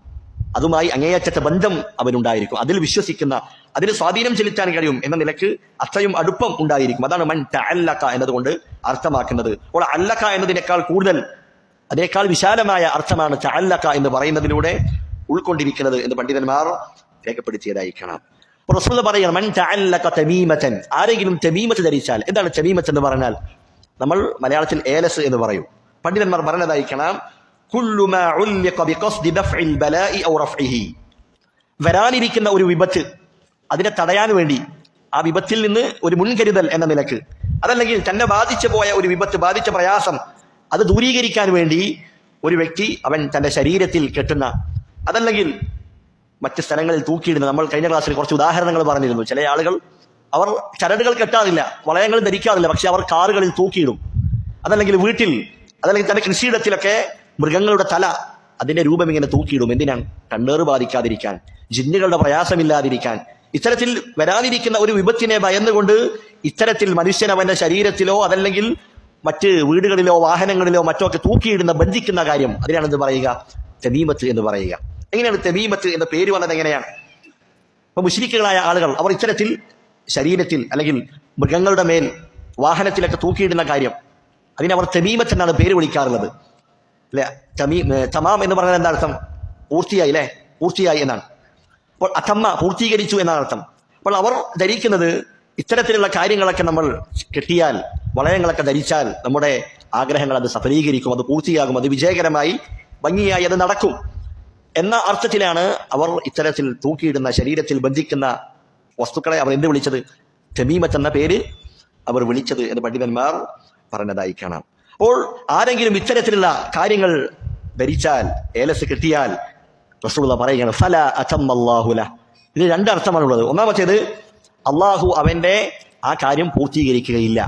അതുമായി അങ്ങേയറ്റത്തെ ബന്ധം അവനുണ്ടായിരിക്കും. അതിൽ വിശ്വസിക്കുന്ന, അതിൽ സ്വാധീനം ചെലുത്താൻ കഴിയും എന്ന നിലക്ക് അത്രയും അടുപ്പം ഉണ്ടായിരിക്കും. അതാണ് മൻ തഅല്ലഖ എന്നതുകൊണ്ട് അർത്ഥമാക്കുന്നത്. അപ്പോൾ അല്ലഖ എന്നതിനേക്കാൾ കൂടുതൽ, അതിനേക്കാൾ വിശാലമായ അർത്ഥമാണ് തഅല്ലഖ എന്ന് പറയുന്നതിലൂടെ ഉൾക്കൊണ്ടിരിക്കുന്നത് എന്ന് പണ്ഡിതന്മാർ രേഖപ്പെടുത്തിയതായി കാണാം. റസൂൽ പറയുകയാണ്, മൻ തഅല്ലഖ തമീമതൻ, ആരെങ്കിലും തമീമത്ത് ധരിച്ചാൽ. എന്താണ് തമീമത്ത് എന്ന് പറഞ്ഞാൽ? നമ്മൾ മലയാളത്തിൽ ഏലസ് എന്ന് പറയും. പണ്ഡിതന്മാർ പറഞ്ഞതായി കാണാം, കുല്ലു മാ ഉല്ലിഖ ബിഖസ്ദി ദഫ്ഇൽ ബലാഇ ഔ റഫ്ഇഹി. വരാനിരിക്കുന്ന ഒരു വിപത്ത്, അതിനെ തടയാൻ വേണ്ടി, ആ വിപത്തിൽ നിന്ന് ഒരു മുൻകരുതൽ എന്ന നിലക്ക്, അതല്ലെങ്കിൽ തന്നെ ബാധിച്ചു പോയ ഒരു വിപത്ത്, ബാധിച്ച പ്രയാസം, അത് ദൂരീകരിക്കാൻ വേണ്ടി ഒരു വ്യക്തി അവൻ തന്റെ ശരീരത്തിൽ കെട്ടുന്ന, അതല്ലെങ്കിൽ മറ്റ് സ്ഥലങ്ങളിൽ തൂക്കിയിടുന്ന. നമ്മൾ കഴിഞ്ഞ ക്ലാസ്സിൽ കുറച്ച് ഉദാഹരണങ്ങൾ പറഞ്ഞിരുന്നു. ചില ആളുകൾ അവർ ചരടുകൾ കെട്ടാറില്ല, വളയങ്ങൾ ധരിക്കാറില്ല, പക്ഷെ അവർ കാറുകളിൽ തൂക്കിയിടും. അതല്ലെങ്കിൽ വീട്ടിൽ, അതല്ലെങ്കിൽ തന്റെ കൃഷിയിടത്തിലൊക്കെ മൃഗങ്ങളുടെ തല, അതിന്റെ രൂപം ഇങ്ങനെ തൂക്കിയിടും. എന്തിനാണ്? കണ്ണേറ് ബാധിക്കാതിരിക്കാൻ, ജിന്നുകളുടെ പ്രയാസമില്ലാതിരിക്കാൻ. ഇത്തരത്തിൽ വരാതിരിക്കുന്ന ഒരു വിപത്തിനെ ഭയന്നുകൊണ്ട് ഇത്തരത്തിൽ മനുഷ്യൻ അവന്റെ ശരീരത്തിലോ അതല്ലെങ്കിൽ മറ്റ് വീടുകളിലോ വാഹനങ്ങളിലോ മറ്റോ ഒക്കെ തൂക്കിയിടുന്ന, ബന്ധിക്കുന്ന കാര്യം, അതിനാണ് എന്ത് പറയുക? തമീമത്ത് എന്ന് പറയുക. എങ്ങനെയാണ് തമീമത്ത് എന്ന പേര് വന്നത്? എങ്ങനെയാണ്? അപ്പൊ മുശ്രിക്കുകളായ ആളുകൾ അവർ ഇത്തരത്തിൽ ശരീരത്തിൽ അല്ലെങ്കിൽ മൃഗങ്ങളുടെ മേൽ, വാഹനത്തിലൊക്കെ തൂക്കിയിടുന്ന കാര്യം, അതിനവർ തമീമത്ത് എന്നാണ് പേര് വിളിക്കാറുള്ളത്. അല്ലെ, തമാം എന്ന് പറഞ്ഞാൽ എന്താ അർത്ഥം? പൂർത്തിയായി, അല്ലെ, പൂർത്തിയായി എന്നാണ്. അപ്പോൾ അഥമ്മ, പൂർത്തീകരിച്ചു എന്നാണ് അർത്ഥം. അപ്പോൾ അവർ ധരിക്കുന്നത് ഇത്തരത്തിലുള്ള കാര്യങ്ങളൊക്കെ നമ്മൾ കെട്ടിയാൽ, വളയങ്ങളൊക്കെ ധരിച്ചാൽ നമ്മുടെ ആഗ്രഹങ്ങൾ അത് സഫലീകരിക്കും, അത് പൂർത്തിയാകും, അത് വിജയകരമായി ഭംഗിയായി അത് നടക്കും എന്ന അർത്ഥത്തിലാണ് അവർ ഇത്തരത്തിൽ തൂക്കിയിടുന്ന, ശരീരത്തിൽ ബന്ധിക്കുന്ന വസ്തുക്കളെ അവർ എന്ത് വിളിച്ചത്? തമീമത്ത് എന്ന പേര് അവർ വിളിച്ചത് എന്ന് പണ്ഡിതന്മാർ പറഞ്ഞതായി കാണാം. അപ്പോൾ ആരെങ്കിലും ഇത്തരത്തിലുള്ള കാര്യങ്ങൾ ധരിച്ചാൽ, ഏലസ് കിട്ടിയാൽ, റസൂലുള്ളാഹി പറയുകയാണ്, ഫലാ അതമല്ലാഹു ലഹു. ഇതിന് രണ്ടർത്ഥമാണുള്ളത്. ഒന്നാമത്തേത്, അള്ളാഹു അവന്റെ ആ കാര്യം പൂർത്തീകരിക്കുകയില്ല.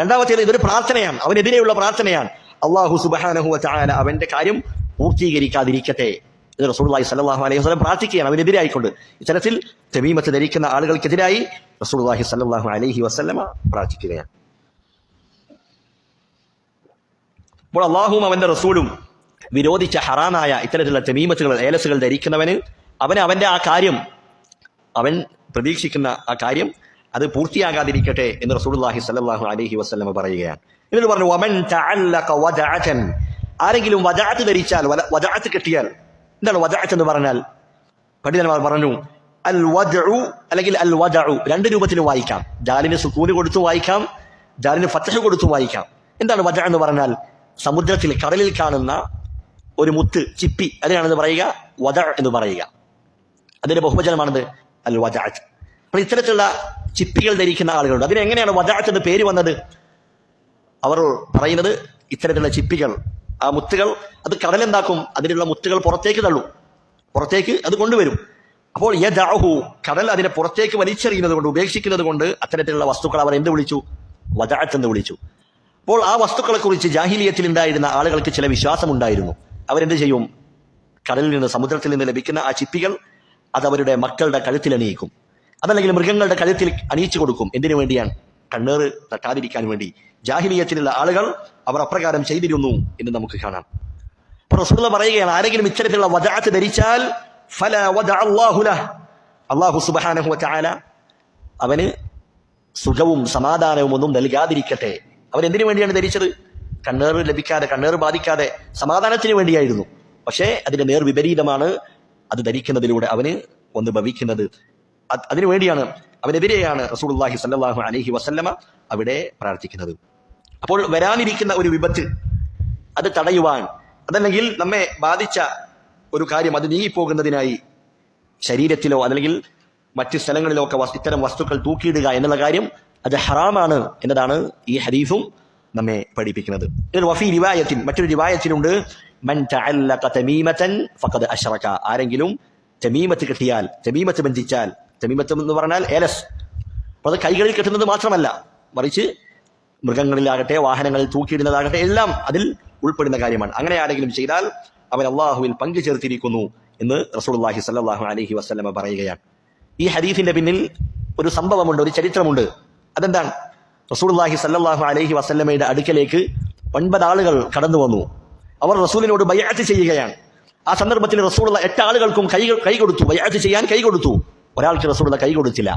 രണ്ടാമത്തേത്, ഇതൊരു പ്രാർത്ഥനയാണ്, അവനെതിരെയുള്ള പ്രാർത്ഥനയാണ്. അള്ളാഹു സുബ്ഹാനഹു വ തആല അവന്റെ കാര്യം പൂർത്തീകരിക്കാതിരിക്കട്ടെ എന്ന് റസൂലുള്ളാഹി സ്വല്ലല്ലാഹു അലൈഹി വസല്ലം പ്രാർത്ഥിക്കുകയാണ്, അവനെതിരായിക്കൊണ്ട്. ഇത്തരത്തിൽ തമീമത്ത് ധരിക്കുന്ന ആളുകൾക്കെതിരായി റസൂലുള്ളാഹി സ്വല്ലല്ലാഹു അലൈഹി വസല്ലം പ്രാർത്ഥിക്കുകയാണ്. അപ്പോൾ അള്ളാഹുവും അവന്റെ റസൂലും വിരോധിച്ച ഹറാമായ ഇത്തരത്തിലുള്ള തമീമത്തുകൾ, ഏലസുകൾ ധരിക്കുന്നവന് അവന്റെ ആ കാര്യം, അവൻ പ്രതീക്ഷിക്കുന്ന ആ കാര്യം അത് പൂർത്തിയാകാതിരിക്കട്ടെ എന്ന് റസൂലുള്ളാഹി സ്വല്ലല്ലാഹു അലൈഹി വസല്ലം പറയുകയാണ്. എന്നിട്ട് പറഞ്ഞു, വമൻ തഅല്ലഖ വദഅതൻ, ആരെങ്കിലും വദഅത്ത് ധരിച്ചാൽ, വദഅത്ത് കെട്ടിയാൽ. എന്താണ് വദഅത്ത് എന്ന് പറഞ്ഞാൽ? പണ്ഡിതന്മാർ പറഞ്ഞു, അൽ വദഉ അല്ലെങ്കിൽ അൽ വദഉ രണ്ട് രൂപത്തിലും വായിക്കാം. ദാലിന് സുക്കൂന് കൊടുത്തു വായിക്കാം, ദാലിന് ഫത്ഹ് കൊടുത്തു വായിക്കാം. എന്താണ് വദഅ എന്ന് പറഞ്ഞാൽ? സമുദ്രത്തിൽ, കടലിൽ കാണുന്ന ഒരു മുത്ത്, ചിപ്പി, അതിനാണെന്ന് പറയുക വദഅ എന്ന് പറയുക. അതിന്റെ ബഹുവചനമാണത് അൽ വദഅത്ത്. അപ്പോൾ ഇത്തരത്തിലുള്ള ചിപ്പികൾ ധരിക്കുന്ന ആളുകളുണ്ട്. അതിനെങ്ങനെയാണ് വദഅത്ത് എന്ന് പേര് വന്നത്? അവർ പറയുന്നത് ഇത്തരത്തിലുള്ള ചിപ്പികൾ, ആ മുത്തുകൾ, അത് കടലെന്താക്കും? അതിലുള്ള മുത്തുകൾ പുറത്തേക്ക് തള്ളും, പുറത്തേക്ക് അത് കൊണ്ടുവരും. അപ്പോൾ യദഅഹു, കടൽ അതിനെ പുറത്തേക്ക് വലിച്ചെറിയുന്നത് കൊണ്ട്, ഉപേക്ഷിക്കുന്നത് കൊണ്ട് അത്തരത്തിലുള്ള വസ്തുക്കൾ അവർ എന്ത് വിളിച്ചു? വദഅത്ത് എന്ന് വിളിച്ചു. അപ്പോൾ ആ വസ്തുക്കളെ കുറിച്ച് ജാഹിലിയത്തിൽ ഉണ്ടായിരുന്ന ആളുകൾക്ക് ചില വിശ്വാസമുണ്ടായിരുന്നു. അവരെന്ത് ചെയ്യും? കടലിൽ നിന്ന്, സമുദ്രത്തിൽ നിന്ന് ലഭിക്കുന്ന ആ ചിപ്പികൾ അത് അവരുടെ മക്കളുടെ കഴുത്തിൽ അണിയിക്കും, അതല്ലെങ്കിൽ മൃഗങ്ങളുടെ കഴുത്തിൽ അണിയിച്ചു കൊടുക്കും. എന്തിനു വേണ്ടിയാണ്? കണ്ണേറ് തട്ടാതിരിക്കാൻ വേണ്ടി. ജാഹിലിയത്തിലുള്ള ആളുകൾ അവർ അപ്രകാരം ചെയ്തിരുന്നു എന്ന് നമുക്ക് കാണാം. അപ്പോൾ റസൂലുള്ളാഹി പറയുകയാണ്, ആരെങ്കിലും ഇത്തരത്തിലുള്ള വദഅത്ത് ധരിച്ചാൽ ഫലാ വദഅ അല്ലാഹു ലഹ്, അല്ലാഹു സുബ്ഹാനഹു വ തആല അവന് സുഖവും സമാധാനവും ഒന്നും നൽകാതിരിക്കട്ടെ. അവൻ എന്തിനു വേണ്ടിയാണ് ധരിച്ചത്? കണ്ണേറ് ലഭിക്കാതെ, കണ്ണേറ് ബാധിക്കാതെ സമാധാനത്തിന് വേണ്ടിയായിരുന്നു. പക്ഷേ അതിന്റെ നേർ വിപരീതമാണ് അത് ധരിക്കുന്നതിലൂടെ അവന് ഒന്ന് ഭവിക്കുന്നത്. അതിനുവേണ്ടിയാണ്, അവനെതിരെയാണ് റസൂലുള്ളാഹി സ്വല്ലല്ലാഹു അലൈഹി വസല്ലമ അവിടെ പ്രാർത്ഥിക്കുന്നത്. അപ്പോൾ വരാനിരിക്കുന്ന ഒരു വിപത്ത് അത് തടയുവാൻ, അതല്ലെങ്കിൽ നമ്മെ ബാധിച്ച ഒരു കാര്യം അത് നീങ്ങിപ്പോകുന്നതിനായി ശരീരത്തിലോ അല്ലെങ്കിൽ മറ്റ് സ്ഥലങ്ങളിലോ ഒക്കെ ഇത്തരം വസ്തുക്കൾ തൂക്കിയിടുക എന്നുള്ള കാര്യം അത് ഹറാമാണ് എന്നതാണ് ഈ ഹദീസും നമ്മെ പഠിപ്പിക്കുന്നത്. വഫീ റിവായത്തിൻ, മറ്റൊരു റിവായത്തിലുണ്ട്, മൻ തഅല്ലഖ തമീമതൻ ഫഖദ് അശ്റക, ആരെങ്കിലും തമീമത്ത് കെട്ടിയാൽ, തമീമത്ത് ബന്ധിച്ചാൽ, തമീമത്ത് എന്ന് പറഞ്ഞാൽ ഏലസ്, അപ്പോൾ അത് കൈകളിൽ കെട്ടുന്നത് മാത്രമല്ല, മറിച്ച് മൃഗങ്ങളിലാകട്ടെ വാഹനങ്ങളിൽ തൂക്കിയിടുന്നതാകട്ടെ എല്ലാം അതിൽ ഉൾപ്പെടുന്ന കാര്യമാണ്. അങ്ങനെ ആരെങ്കിലും ചെയ്താൽ അവൻ അള്ളാഹുവിൽ പങ്കു ചേർത്തിരിക്കുന്നു എന്ന് റസൂലുള്ളാഹി സ്വല്ലല്ലാഹു അലൈഹി വസല്ലമ പറയുകയാണ്. ഈ ഹദീസിന്റെ പിന്നിൽ ഒരു സംഭവമുണ്ട്, ഒരു ചരിത്രമുണ്ട്. അതെന്താണ്? റസൂലുള്ളാഹി സ്വല്ലല്ലാഹു അലൈഹി വസല്ലമയുടെ അടുക്കലേക്ക് 9 ആളുകൾ കടന്നു വന്നു. അവർ റസൂലിനോട് ബൈഅത്ത് ചെയ്യുകയാണ്. ആ സന്ദർഭത്തിൽ റസൂലുള്ള 8 ആളുകൾക്കും കൈ കൊടുത്തു, ബൈഅത്ത് ചെയ്യാൻ കൈ കൊടുത്തു. ഒരാൾക്ക് റസൂലുള്ള കൈ കൊടുത്തില്ല.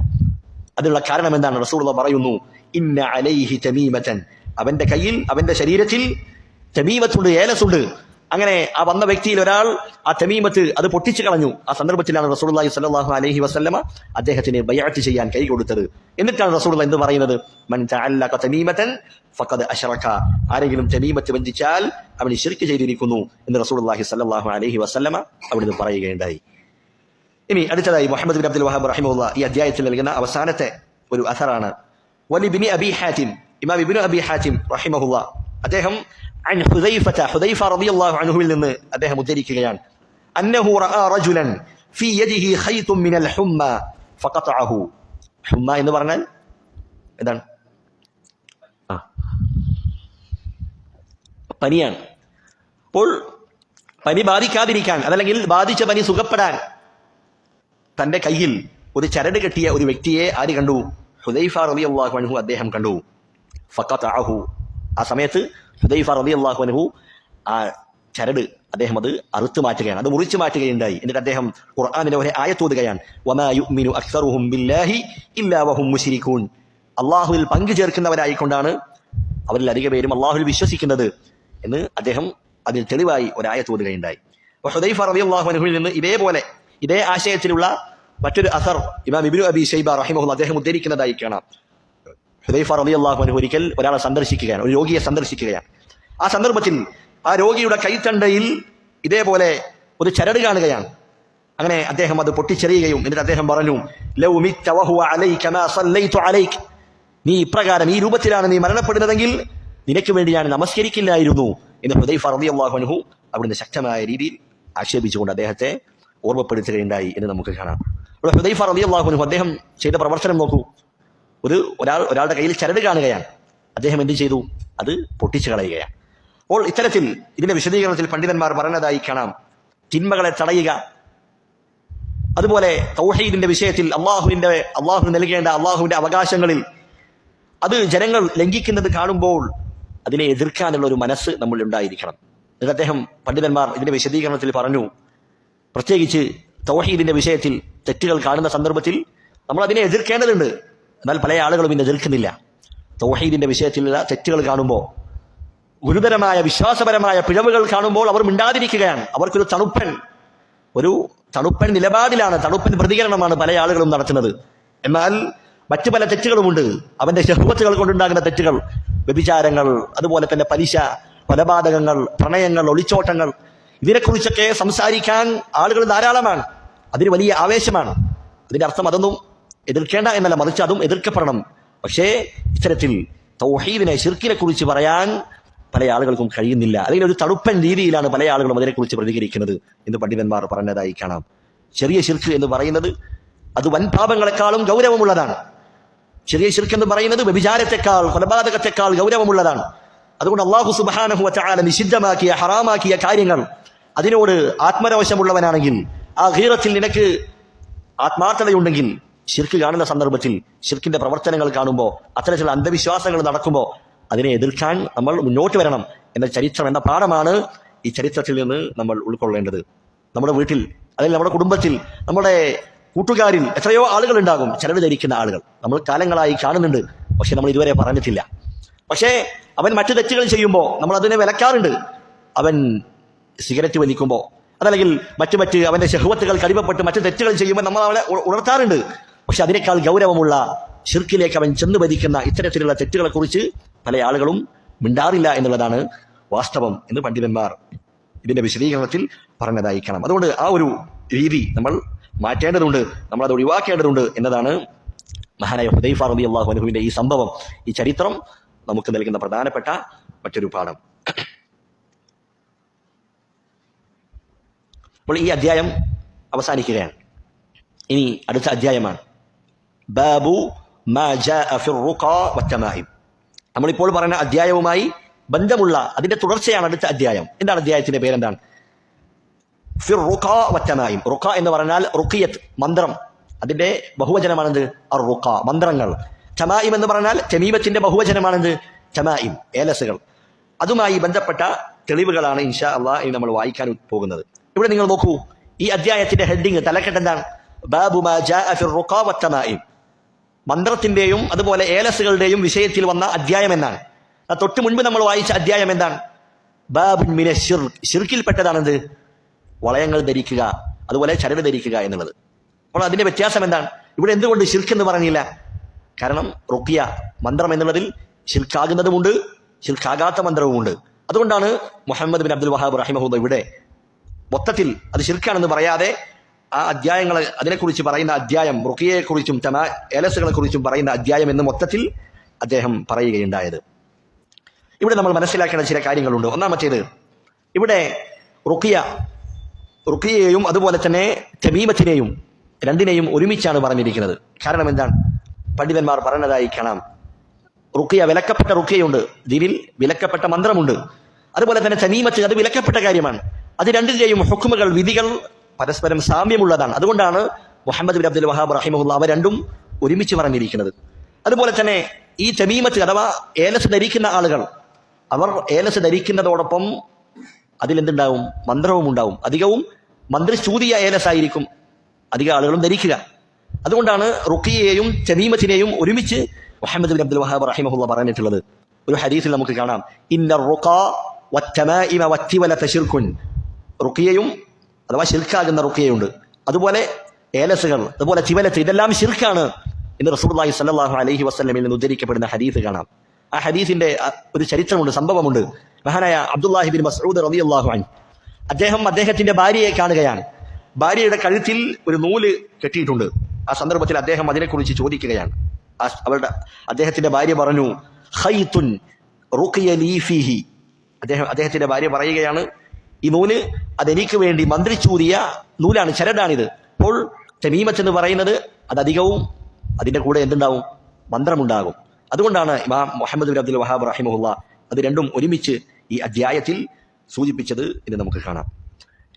അതിനുള്ള കാരണം എന്താണ്? റസൂലുള്ള പറയുന്നു, ഇന്ന അലൈഹി തമീമതൻ, അവന്റെ കയ്യിൽ, അവന്റെ ശരീരത്തിൽ തമീമത്തുണ്ട്, ഏലസുണ്ട്. അങ്ങനെ ആ വന്ന വ്യക്തിയിൽ ഒരാൾ ആ തമീമത്ത് അത് പൊട്ടിച്ചു കളഞ്ഞു. ആ സന്ദർഭത്തിലാണ് റസൂലുള്ളാഹി സ്വല്ലല്ലാഹു അലൈഹി വസല്ലമ അദ്ദേഹത്തിന് ബൈഅത്ത് ചെയ്യാൻ കൈ കൊടുത്തത്. എന്നിട്ടാണ് റസൂലുള്ള എന്ത് പറയുന്നത്? മൻ തഅല്ലഖ തമീമതൻ ഫഖദ് അശ്റക, ആരെങ്കിലും തമീമത്ത് ബന്ധിച്ചാൽ അവൻ ശിർക്ക് ചെയ്തിരിക്കുന്നു എന്ന് റസൂലുള്ളാഹി സ്വല്ലല്ലാഹു അലൈഹി വസല്ലമ അവിടുന്ന് പറയുകയുണ്ടായി. ഇനി അടുത്തതായി മുഹമ്മദ് ബിൻ അബ്ദുൽ വഹാബ് റഹിമഹുല്ലാഹ് ഈ അധ്യായത്തിൽ നൽകുന്ന അവസാനത്തെ ഒരു അഥറാണ്. വലിബ്നി അബി ഹാറ്റിം, ഇമാം ഇബ്നു അബി ഹാറ്റിം റഹിമഹുല്ലാഹ് അദ്ദേഹം അൻ ഹുദൈഫ റളിയല്ലാഹു അൻഹുവിൽ നിന്ന് അദ്ദേഹം ഉദ്ധരിക്കുകയാണ്, അന്നഹു റഅ റജുലൻ ഫീ യദിഹി ഖൈതും മിനൽ ഹുമ്മ ഫഖതഅഹു. ഹുമ്മ എന്ന് പറഞ്ഞാൽ എന്താണ്? പനിയാണ്. അപ്പോൾ പനി ബാധിക്കാതിരിക്കാൻ, അതല്ലെങ്കിൽ ബാധിച്ച പനി സുഖപ്പെടാൻ തന്റെ കയ്യിൽ ഒരു ചരട് കെട്ടിയ ഒരു വ്യക്തിയെ ആര് കണ്ടു? ഹുദൈഫ റളിയല്ലാഹു അൻഹു അദ്ദേഹം കണ്ടു. ഫഖതഅഹു, ആ സമയത്ത് ഹുദൈഫ റളിയല്ലാഹു അൻഹു ആ ചരട് അദ്ദേഹം അത് അറുത്തു മാറ്റുകയാണ്, അത് മുറിച്ചു മാറ്റുകയുണ്ടായി. എന്നിട്ട് അദ്ദേഹം ഖുർആനിലെ ഒരു ആയത്ത് ഓതുകയാണ്, വമാ യുഅ്മിനു അക്സറുഹും ബില്ലാഹി ഇല്ലാ വഹും മുശ്രികൂൻ, അല്ലാഹുവിൽ പങ്കു ചേർക്കുന്നവരായിക്കൊണ്ടാണ് അവരിൽ അധിക പേരും അല്ലാഹുവിൽ വിശ്വസിക്കുന്നത് എന്ന് അദ്ദേഹം അതിൽ തെളിവായി ഒരു ആയത്ത് ഓതുകയുണ്ടായി. അപ്പോൾ ഹുദൈഫ റളിയല്ലാഹു അൻഹുവിൽ നിന്ന് ഇതേ ആശയത്തിലുള്ള മറ്റൊരു അസർ ഇമാം ഇബ്നു അബി ശൈബ റഹിമഹുല്ലാഹ് അദ്ദേഹം ഉദ്ധരിക്കുന്നതായി കാണാം. ഹുദൈഫ റളിയല്ലാഹു അൻഹു ഒരിക്കൽ ഒരാളെ സന്ദർശിക്കുകയാണ്, ഒരു രോഗിയെ സന്ദർശിക്കുകയാണ്. ആ സന്ദർഭത്തിൽ ആ രോഗിയുടെ കൈത്തണ്ടയിൽ ഇതേപോലെ ഒരു ചരട് കാണുകയാണ്. അങ്ങനെ അദ്ദേഹം അത് പൊട്ടിച്ചെറിയുകയും എന്നിട്ട് അദ്ദേഹം പറഞ്ഞു, ലൗ മിത്ത വഹുവ അലൈക മാ സല്ലൈതു അലൈക, നീ ഇപ്രകാരം ഈ രൂപത്തിലാണ് നീ മരണപ്പെടുന്നതെങ്കിൽ നിനക്ക് വേണ്ടി ഞാൻ നമസ്കരിക്കില്ലായിരുന്നു എന്ന് ഹുദൈഫ റളിയല്ലാഹു അൻഹു അവിടുന്ന് ശക്തമായ രീതിയിൽ ആക്ഷേപിച്ചുകൊണ്ട് അദ്ദേഹത്തെ ഓർമ്മപ്പെടുത്തുകയുണ്ടായി എന്ന് നമുക്ക് കാണാം. അപ്പോൾ ഹുദൈഫ റളിയല്ലാഹു അൻഹു അദ്ദേഹം ചെയ്ത പ്രവർത്തനം നോക്കൂ. ഒരാളുടെ കയ്യിൽ ചരട് കാണുകയാണ്, അദ്ദേഹം എന്ത് ചെയ്തു? അത് പൊട്ടിച്ചു കളയുകയാണ്. അപ്പോൾ ഇത്തരത്തിൽ ഇതിന്റെ വിശദീകരണത്തിൽ പണ്ഡിതന്മാർ പറഞ്ഞതായി കാണാം, തിന്മകളെ തടയുക, അതുപോലെ തൗഹീദിന്റെ വിഷയത്തിൽ അള്ളാഹു നൽകേണ്ട അള്ളാഹുവിന്റെ അവകാശങ്ങളിൽ അത് ജനങ്ങൾ ലംഘിക്കുന്നത് കാണുമ്പോൾ അതിനെ എതിർക്കാനുള്ള ഒരു മനസ്സ് നമ്മൾ ഉണ്ടായിരിക്കണം. എന്നിട്ട് അദ്ദേഹം പണ്ഡിതന്മാർ ഇതിന്റെ വിശദീകരണത്തിൽ പറഞ്ഞു, പ്രത്യേകിച്ച് തൗഹീദിന്റെ വിഷയത്തിൽ തെറ്റുകൾ കാണുന്ന സന്ദർഭത്തിൽ നമ്മൾ അതിനെ എതിർക്കേണ്ടതുണ്ട്. എന്നാൽ പല ആളുകളും ഇന്ന് എതിർക്കുന്നില്ല. തൗഹീദിന്റെ വിഷയത്തിലുള്ള തെറ്റുകൾ കാണുമ്പോൾ, ഗുരുതരമായ വിശ്വാസപരമായ പിഴവുകൾ കാണുമ്പോൾ അവർ മിണ്ടാതിരിക്കുകയാണ്. അവർക്കൊരു തണുപ്പൻ നിലപാടിലാണ്, തണുപ്പൻ പ്രതികരണമാണ് പല ആളുകളും നടത്തുന്നത്. എന്നാൽ മറ്റു പല തെറ്റുകളുമുണ്ട്, അവന്റെ ശഹ്വത്തുകൾ കൊണ്ടുണ്ടാകുന്ന തെറ്റുകൾ, വ്യഭിചാരങ്ങൾ, അതുപോലെ തന്നെ പലിശ, കൊലപാതകങ്ങൾ, പ്രണയങ്ങൾ, ഒളിച്ചോട്ടങ്ങൾ, ഇതിനെക്കുറിച്ചൊക്കെ സംസാരിക്കാൻ ആളുകൾ ധാരാളമാണ്. അതിന് വലിയ ആവേശമാണ്. അതിന്റെ അർത്ഥം അതൊന്നും എതിർക്കേണ്ട എന്നല്ല, മറിച്ച് അതും എതിർക്കപ്പെടണം. പക്ഷേ ഇത്തരത്തിൽ തൗഹീദിനെ, ശിർക്കിനെ കുറിച്ച് പറയാൻ പല ആളുകൾക്കും കഴിയുന്നില്ല. അല്ലെങ്കിൽ ഒരു തണുപ്പൻ രീതിയിലാണ് പല ആളുകളും അതിനെക്കുറിച്ച് പ്രതികരിക്കുന്നത് എന്ന് പണ്ഡിതന്മാർ പറഞ്ഞതായി കാണാം. ചെറിയ ശിർക്ക് എന്ന് പറയുന്നത് അത് വൻ പാപങ്ങളെക്കാളും ഗൗരവമുള്ളതാണ്. ചെറിയ ശിർക്ക് എന്ന് പറയുന്നത് വ്യഭിചാരത്തെക്കാൾ, കൊലപാതകത്തെക്കാൾ ഗൗരവമുള്ളതാണ്. അതുകൊണ്ട് അല്ലാഹു സുബ്ഹാനഹു വ തആല നിഷിദ്ധമാക്കിയ, ഹറാമാക്കിയ കാര്യങ്ങൾ അതിനോട് ആത്മരോഷമുള്ളവനാണെങ്കിൽ, ആ ഗീറത്തിൽ നിനക്ക് ആത്മാർത്ഥതയുണ്ടെങ്കിൽ, ശിർക്ക് കാണുന്ന സന്ദർഭത്തിൽ, ശിർക്കിന്റെ പ്രവർത്തനങ്ങൾ കാണുമ്പോൾ, അത്തരത്തിലുള്ള അന്ധവിശ്വാസങ്ങൾ നടക്കുമ്പോൾ അതിനെ എതിർക്കാൻ നമ്മൾ മുന്നോട്ട് വരണം എന്ന ചരിത്രം, എന്ന പാഠമാണ് ഈ ചരിത്രത്തിൽ നിന്ന് നമ്മൾ ഉൾക്കൊള്ളേണ്ടത്. നമ്മുടെ വീട്ടിൽ അല്ലെങ്കിൽ നമ്മുടെ കുടുംബത്തിൽ നമ്മുടെ കൂട്ടുകാരിൽ എത്രയോ ആളുകൾ ഉണ്ടാകും ചരട് ധരിക്കുന്ന ആളുകൾ നമ്മൾ കാലങ്ങളായി കാണുന്നുണ്ട്, പക്ഷെ നമ്മൾ ഇതുവരെ പറഞ്ഞിട്ടില്ല. പക്ഷേ അവൻ മറ്റു തെറ്റുകൾ ചെയ്യുമ്പോൾ നമ്മൾ അതിനെ വിലക്കാറുണ്ട്. അവൻ സിഗരറ്റ് വലിക്കുമ്പോൾ അതല്ലെങ്കിൽ മറ്റ് അവന്റെ ശഹ്വത്തുകൾ കടിമപ്പെട്ട് മറ്റു തെറ്റുകൾ ചെയ്യുമ്പോൾ നമ്മൾ അവനെ ഉണർത്താറുണ്ട്. പക്ഷെ അതിനേക്കാൾ ഗൗരവമുള്ള ശിർക്കിലേക്ക് അവൻ ചെന്ന് ഭരിക്കുന്ന ഇത്തരത്തിലുള്ള തെറ്റുകളെ കുറിച്ച് പല ആളുകളും മിണ്ടാറില്ല എന്നുള്ളതാണ് വാസ്തവം എന്ന് പണ്ഡിതന്മാർ ഇതിന്റെ വിശദീകരണത്തിൽ പറഞ്ഞതായി കാണാം. അതുകൊണ്ട് ആ ഒരു രീതി നമ്മൾ മാറ്റേണ്ടതുണ്ട്, നമ്മൾ അത് ഒഴിവാക്കേണ്ടതുണ്ട് എന്നതാണ് മഹാനായ ഹുദൈഫ റളിയല്ലാഹു അൻഹുവിന്റെ ഈ സംഭവം, ഈ ചരിത്രം നമുക്ക് നൽകുന്ന പ്രധാനപ്പെട്ട മറ്റൊരു പാഠം. അപ്പോൾ ഈ അധ്യായം അവസാനിക്കുകയാണ്. ഇനി അടുത്ത അധ്യായമാണ് ബാബു മാ ജാഅ ഫിർ റുഖാ വത്തമാഇം. നമ്മളിപ്പോൾ പറയുന്ന അധ്യായവുമായി ബന്ധമുള്ള അതിന്റെ തുടർച്ചയാണ് അടുത്ത അധ്യായം. എന്താണ് അധ്യായത്തിന്റെ പേരെന്താണ്? ഫിർ റുഖാ വത്തമാഇം. റുഖ എന്ന് പറഞ്ഞാൽ റുഖിയത്ത്, മന്ത്രം. അതിന്റെ ബഹുവചനമാണെന്ത്? അർ റുഖ, മന്ത്രങ്ങൾ. തമായിം എന്ന് പറഞ്ഞാൽ തമീമത്തിന്റെ ബഹുവചനമാണെന്ത്? തമായിം, ഏലസുകൾ. അതുമായി ബന്ധപ്പെട്ട തെളിവുകളാണ് ഇൻഷാ അല്ലാഹ് ഇനി നമ്മൾ വായിക്കാൻ പോകുന്നത്. ഇവിടെ നിങ്ങൾ നോക്കൂ, ഈ അധ്യായത്തിന്റെ ഹെഡിങ്, തലക്കെട്ട് എന്താണ്? ബാബു മാ ജാഅ ഫിർ റുഖാ വത്തമാഇം. മന്ത്രത്തിന്റെയും അതുപോലെ ഏലസുകളുടെയും വിഷയത്തിൽ വന്ന അധ്യായം എന്നാണ്. തൊട്ട് മുൻപ് നമ്മൾ വായിച്ച അധ്യായം എന്താണ്? ബാബുൻ മിന ശിർക്ക്. ശിർക്കിൽപ്പെട്ടതാണെന്ത്? വളയങ്ങൾ ധരിക്കുക, അതുപോലെ ചരട് ധരിക്കുക എന്നുള്ളത്. അപ്പോൾ അതിന്റെ വ്യത്യാസം എന്താണ്? ഇവിടെ എന്തുകൊണ്ട് ശിർക്ക് എന്ന് പറഞ്ഞില്ല? കാരണം റുഖിയ, മന്ത്രം എന്നുള്ളതിൽ ശിർക്കാകുന്നതുമുണ്ട്, ശിർക്കാകാത്ത മന്ത്രവുമുണ്ട്. അതുകൊണ്ടാണ് മുഹമ്മദ് ബിൻ അബ്ദുൽ വഹാബ് റഹിമഹുല്ലാഹ് ഇവിടെ മൊത്തത്തിൽ അത് ശിർക്കാണെന്ന് പറയാതെ ആ അധ്യായങ്ങളെ അതിനെക്കുറിച്ച് പറയുന്ന അധ്യായം, റുഖിയയെക്കുറിച്ചും ഏലസുകളെ കുറിച്ചും പറയുന്ന അധ്യായം എന്ന് മൊത്തത്തിൽ അദ്ദേഹം പറയുകയുണ്ടായത്. ഇവിടെ നമ്മൾ മനസ്സിലാക്കേണ്ട ചില കാര്യങ്ങളുണ്ട്. ഒന്നാമത്തേത്, ഇവിടെ റുഖിയയെയും അതുപോലെ തന്നെ തമീമത്തിനെയും രണ്ടിനെയും ഒരുമിച്ചാണ് പറഞ്ഞിരിക്കുന്നത്. കാരണം എന്താണ്? പണ്ഡിതന്മാർ പറഞ്ഞതായി കാണാം, റുഖിയ, വിലക്കപ്പെട്ട റുഖിയയുണ്ട്, ദീനിൽ വിലക്കപ്പെട്ട മന്ത്രമുണ്ട്. അതുപോലെ തന്നെ തമീമത്ത്, അത് വിലക്കപ്പെട്ട കാര്യമാണ്. അത് രണ്ടിന്റെയും ഹുക്മുകൾ, വിധികൾ പരസ്പരം സാമ്യമുള്ളതാണ്. അതുകൊണ്ടാണ് മുഹമ്മദ് ബിൻ അബ്ദുൽ വഹാബ് റഹിമഹുല്ലാഹ് അവ രണ്ടും ഒരുമിച്ച് പറഞ്ഞിരിക്കുന്നത്. അതുപോലെ തന്നെ ഈ തമീമത്ത് അഥവാ ഏലസ് ധരിക്കുന്ന ആളുകൾ, അവർ ഏലസ് ധരിക്കുന്നതോടൊപ്പം അതിലെന്തുണ്ടാവും? മന്ത്രവും ഉണ്ടാവും. അധികവും മന്ത്രിചൂതിയ ഏലസായിരിക്കും അധിക ആളുകളും ധരിക്കുക. അതുകൊണ്ടാണ് റുഖിയയെയും തമീമത്തിനെയും ഒരുമിച്ച് മുഹമ്മദ് ബിൻ അബ്ദുൽ വഹാബ് റഹിമഹുല്ലാഹ് പറഞ്ഞിട്ടുള്ളത്. ഒരു ഹദീസിൽ നമുക്ക് കാണാം, ഇന്ന റുഖാ വത്തമാഇമ വത്തിവലത ശിർകുൻ. റുഖിയയും അഥവാ ശിർക്കാകുന്ന റുഖിയയുണ്ട്, അതുപോലെ ഏലസുകൾ, അതുപോലെ തിവലത്ത്, ഇതെല്ലാം ശിർക്കാണ് എന്ന് റസൂലുള്ളാഹി സ്വല്ലല്ലാഹു അലൈഹി വസല്ലമയിൽ നിന്ന് ഉദ്ധരിക്കപ്പെടുന്ന ഹദീസ് കാണാം. ആ ഹദീസിന്റെ ഒരു ചരിത്രമുണ്ട്, സംഭവമുണ്ട്. മഹാനായ അബ്ദുല്ലാഹി ബിൻ മസ്ഊദ് റളിയല്ലാഹു അൻഹു അദ്ദേഹത്തിന്റെ ഭാര്യയെ കാണുകയാണ്. ഭാര്യയുടെ കഴുത്തിൽ ഒരു നൂല് കെട്ടിയിട്ടുണ്ട്. ആ സന്ദർഭത്തിൽ അദ്ദേഹം അതിനെക്കുറിച്ച് ചോദിക്കുകയാണ്. അദ്ദേഹത്തിന്റെ ഭാര്യ പറഞ്ഞു, ഖൈതുൻ റുഖിയ ലീ ഫീഹി. അദ്ദേഹത്തിന്റെ ഭാര്യ പറയുകയാണ്, ഈ നൂല് അതെനിക്ക് വേണ്ടി മന്ത്രിച്ചൂതിയ നൂലാണ്, ചരടാണിത്. അപ്പോൾ തമീമത്ത് എന്ന് പറയുന്നത് അതധികവും അതിന്റെ കൂടെ എന്തുണ്ടാവും? മന്ത്രമുണ്ടാകും. അതുകൊണ്ടാണ് ഇമാം മുഹമ്മദ് ബിൻ അബ്ദുൽ വഹാബ് റഹിമഹുല്ലാഹ് അത് രണ്ടും ഒരുമിച്ച് ഈ അധ്യായത്തിൽ സൂചിപ്പിച്ചത് എന്ന് നമുക്ക് കാണാം.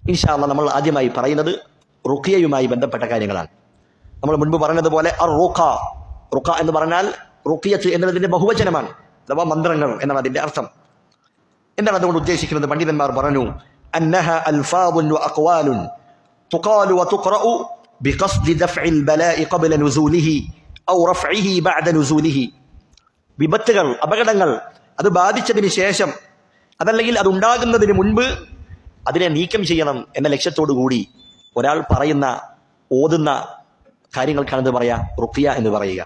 ഇൻഷാ അല്ലാഹ് നമ്മൾ ആദ്യമായി പറയുന്നത് റുഖിയയുമായി ബന്ധപ്പെട്ട കാര്യങ്ങളാണ്. നമ്മൾ മുൻപ് പറഞ്ഞതുപോലെ റുഖ എന്ന് പറഞ്ഞാൽ റുഖിയത്ത് എന്നതിന്റെ ബഹുവചനമാണ്, അഥവാ മന്ത്രങ്ങൾ എന്നാണ് അതിന്റെ അർത്ഥം. എന്താണ് അതുകൊണ്ട് ഉദ്ദേശിക്കുന്നത്? പണ്ഡിതന്മാർ പറഞ്ഞു, അന്നഹ അൽഫാദുൻ വഅഖ്വാലുൻ തുഖാലു വതുഖറഉ ബിഖസ്ദി ദഫ്ഇൽ ബലാഇ ഖബ്ല നുസൂലിഹി ഔ റഫ്ഇഹി ബഅദ നുസൂലിഹി. വിപത്തുകൾ, അപകടങ്ങൾ അത് ബാധിച്ചതിന് ശേഷം അതല്ലെങ്കിൽ അതുണ്ടാകുന്നതിന് മുൻപ് അതിനെ നീക്കം ചെയ്യണം എന്ന ലക്ഷ്യത്തോടു കൂടി ഒരാൾ പറയുന്ന, ഓതുന്ന കാര്യങ്ങൾക്കാണ് ഇത് പറയാ റുഖിയ എന്ന് പറയുക.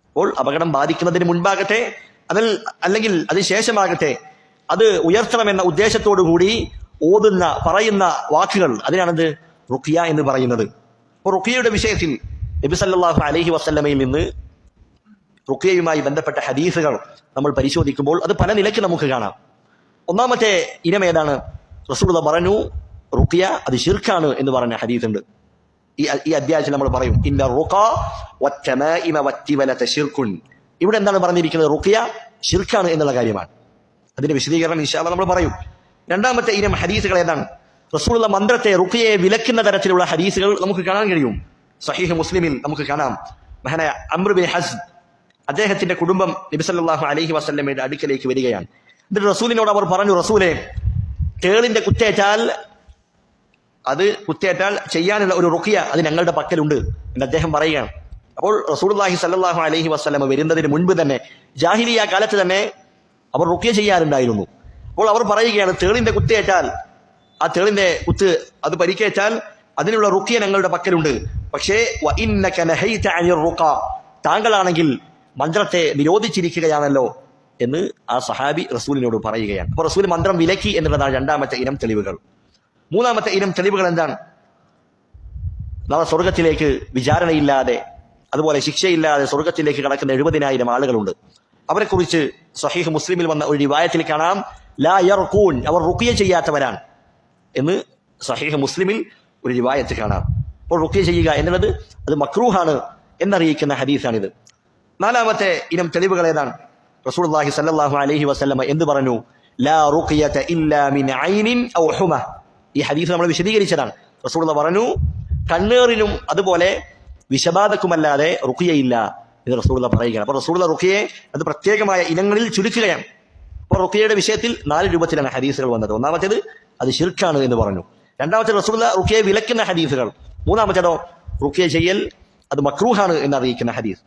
അപ്പോൾ അപകടം ബാധിക്കുന്നതിന് മുൻപാകട്ടെ അല്ലെങ്കിൽ അതിന് ശേഷമാകട്ടെ അത് ഉയർത്തണമെന്ന ഉദ്ദേശത്തോടു കൂടി ഓതുന്ന, പറയുന്ന വാക്കുകൾ, അതിനാണത് റുഖിയ എന്ന് പറയുന്നത്. അപ്പോൾ റുഖിയയുടെ വിഷയത്തിൽ നബി സല്ലല്ലാഹു അലൈഹി വസല്ലമയിൽ നിന്ന് റുഖിയയുമായി ബന്ധപ്പെട്ട ഹദീസുകൾ നമ്മൾ പരിശോധിക്കുമ്പോൾ അത് പല നിലയ്ക്ക് നമുക്ക് കാണാം. ഒന്നാമത്തെ ഇനം ഏതാണ്? റസൂലുള്ളാഹി പറഞ്ഞു റുഖിയ അത് ശിർക്കാണ് എന്ന് പറഞ്ഞ ഹദീസുണ്ട്. ഈ അധ്യായത്തിൽ നമ്മൾ പറയും, ഇന്ന റുഖാ വത്തമാഇമ വത്തിവലത ശിർകുൻ. ഇവിടെ എന്താണ് പറഞ്ഞിരിക്കുന്നത്? റുഖിയ ശിർക്കാണ് എന്നുള്ള കാര്യമാണ്. അതിന്റെ വിശദീകരണം ഇൻഷാ അല്ലാഹ് നമ്മൾ പറയും. രണ്ടാമത്തെ ഇനം ഹദീസുകൾ ഏതാണ്? റസൂലുള്ളാഹി മന്ത്രത്തെ, റുഖിയയെ വിലക്കുന്ന തരത്തിലുള്ള ഹദീസുകൾ നമുക്ക് കാണാൻ കഴിയും. സഹീഹ് മുസ്ലിമിൽ നമുക്ക് കാണാം, മഹാനായ അംർ ബിൻ ഹസ്ൻ അദ്ദേഹത്തിന്റെ കുടുംബം നബി സല്ലല്ലാഹു അലൈഹി വസല്ലമയുടെ അടുക്കലേക്ക് വരികയാണ്. എന്നിട്ട് റസൂലിനോട് അവർ പറഞ്ഞു, റസൂലേ, തേളിന്റെ കുത്തേറ്റാൽ ചെയ്യാനുള്ള ഒരു റുഖിയ അത് ഞങ്ങളുടെ പക്കലുണ്ട് എന്ന് അദ്ദേഹം പറയുകയാണ്. അപ്പോൾ റസൂലുള്ളാഹി സ്വല്ലല്ലാഹു അലൈഹി വസല്ലമ വരുന്നതിന് മുൻപ് തന്നെ ജാഹിലിയ കാലത്ത് തന്നെ അവർ റുഖിയ ചെയ്യാറുണ്ടായിരുന്നു. അപ്പോൾ അവർ പറയുകയാണ്, തേളിന്റെ കുത്തേറ്റാൽ, ആ തേളിന്റെ കുത്ത് അത് പരിക്കേറ്റാൽ അതിനുള്ള റുഖിയ ഞങ്ങളുടെ പക്കലുണ്ട്. പക്ഷേ വഇന്നക നഹൈത അനിർ റുഖ, താങ്കളാണെങ്കിൽ മന്ത്രത്തെ നിരോധിച്ചിരിക്കുകയാണല്ലോ എന്ന് ആ സഹാബി റസൂലിനോട് പറയുകയാണ്. അപ്പോൾ റസൂൽ മന്ത്രം വിലക്കി എന്നുള്ളതാണ് രണ്ടാമത്തെ ഇനം തെളിവുകൾ. മൂന്നാമത്തെ ഇനം തെളിവുകൾ എന്താണ്? നാളെ സ്വർഗത്തിലേക്ക് വിചാരണയില്ലാതെ, അതുപോലെ ശിക്ഷയില്ലാതെ സ്വർഗത്തിലേക്ക് കടക്കുന്ന 70,000 ആളുകളുണ്ട്. അവരെക്കുറിച്ച് സ്വഹീഹ് മുസ്ലിമിൽ വന്ന ഒരു റിവായത്തിൽ കാണാം, ലാ യർഖൂൻ, അവർ റുഖിയ ചെയ്യാത്തവരാണ് എന്ന് സ്വഹീഹ് മുസ്ലിമിൽ ഒരു റിവായത്ത് കാണാം. അപ്പോൾ റുഖിയ ചെയ്യുക എന്നുള്ളത് അത് മക്രൂഹാണ് എന്നറിയിക്കുന്ന ഹദീസാണിത്. നാലാമത്തെ ഇനം തെളിവുകൾ ഏതാണ്? റസൂലുള്ളാഹി സ്വല്ലല്ലാഹു അലൈഹി വസല്ലമ എന്ത് പറഞ്ഞു? ലാ റുഖിയത ഇല്ലാ മിൻ ഐനിൻ ഔ ഹുമ. ഈ ഹദീസ് നമ്മൾ വിശദീകരിച്ചതാണ്. റസൂലുള്ളാഹി പറഞ്ഞു, കണ്ണേറിനും അതുപോലെ വിഷബാധക്കുമല്ലാതെ റുഖിയയില്ല എന്ന് റസൂലുള്ളാഹി പറയുകയാണ്. അപ്പോൾ റസൂലുള്ളാഹി റുഖിയയെ അത് പ്രത്യേകമായ ഇനങ്ങളിൽ ചുരുക്കുകയാണ്. അപ്പോൾ റുഖിയയുടെ വിഷയത്തിൽ 4 രൂപത്തിലാണ് ഹദീസുകൾ വന്നത്. ഒന്നാമത്തേത് അത് ശിർക്കാണ് എന്ന് പറഞ്ഞു. രണ്ടാമത്തെ റസൂലുള്ളാഹി റുഖിയയെ വിലക്കുന്ന ഹദീസുകൾ. മൂന്നാമത്തേതോ റുഖിയ ചെയ്യൽ അത് മക്രൂഹാണ് എന്നറിയിക്കുന്ന ഹദീസ്.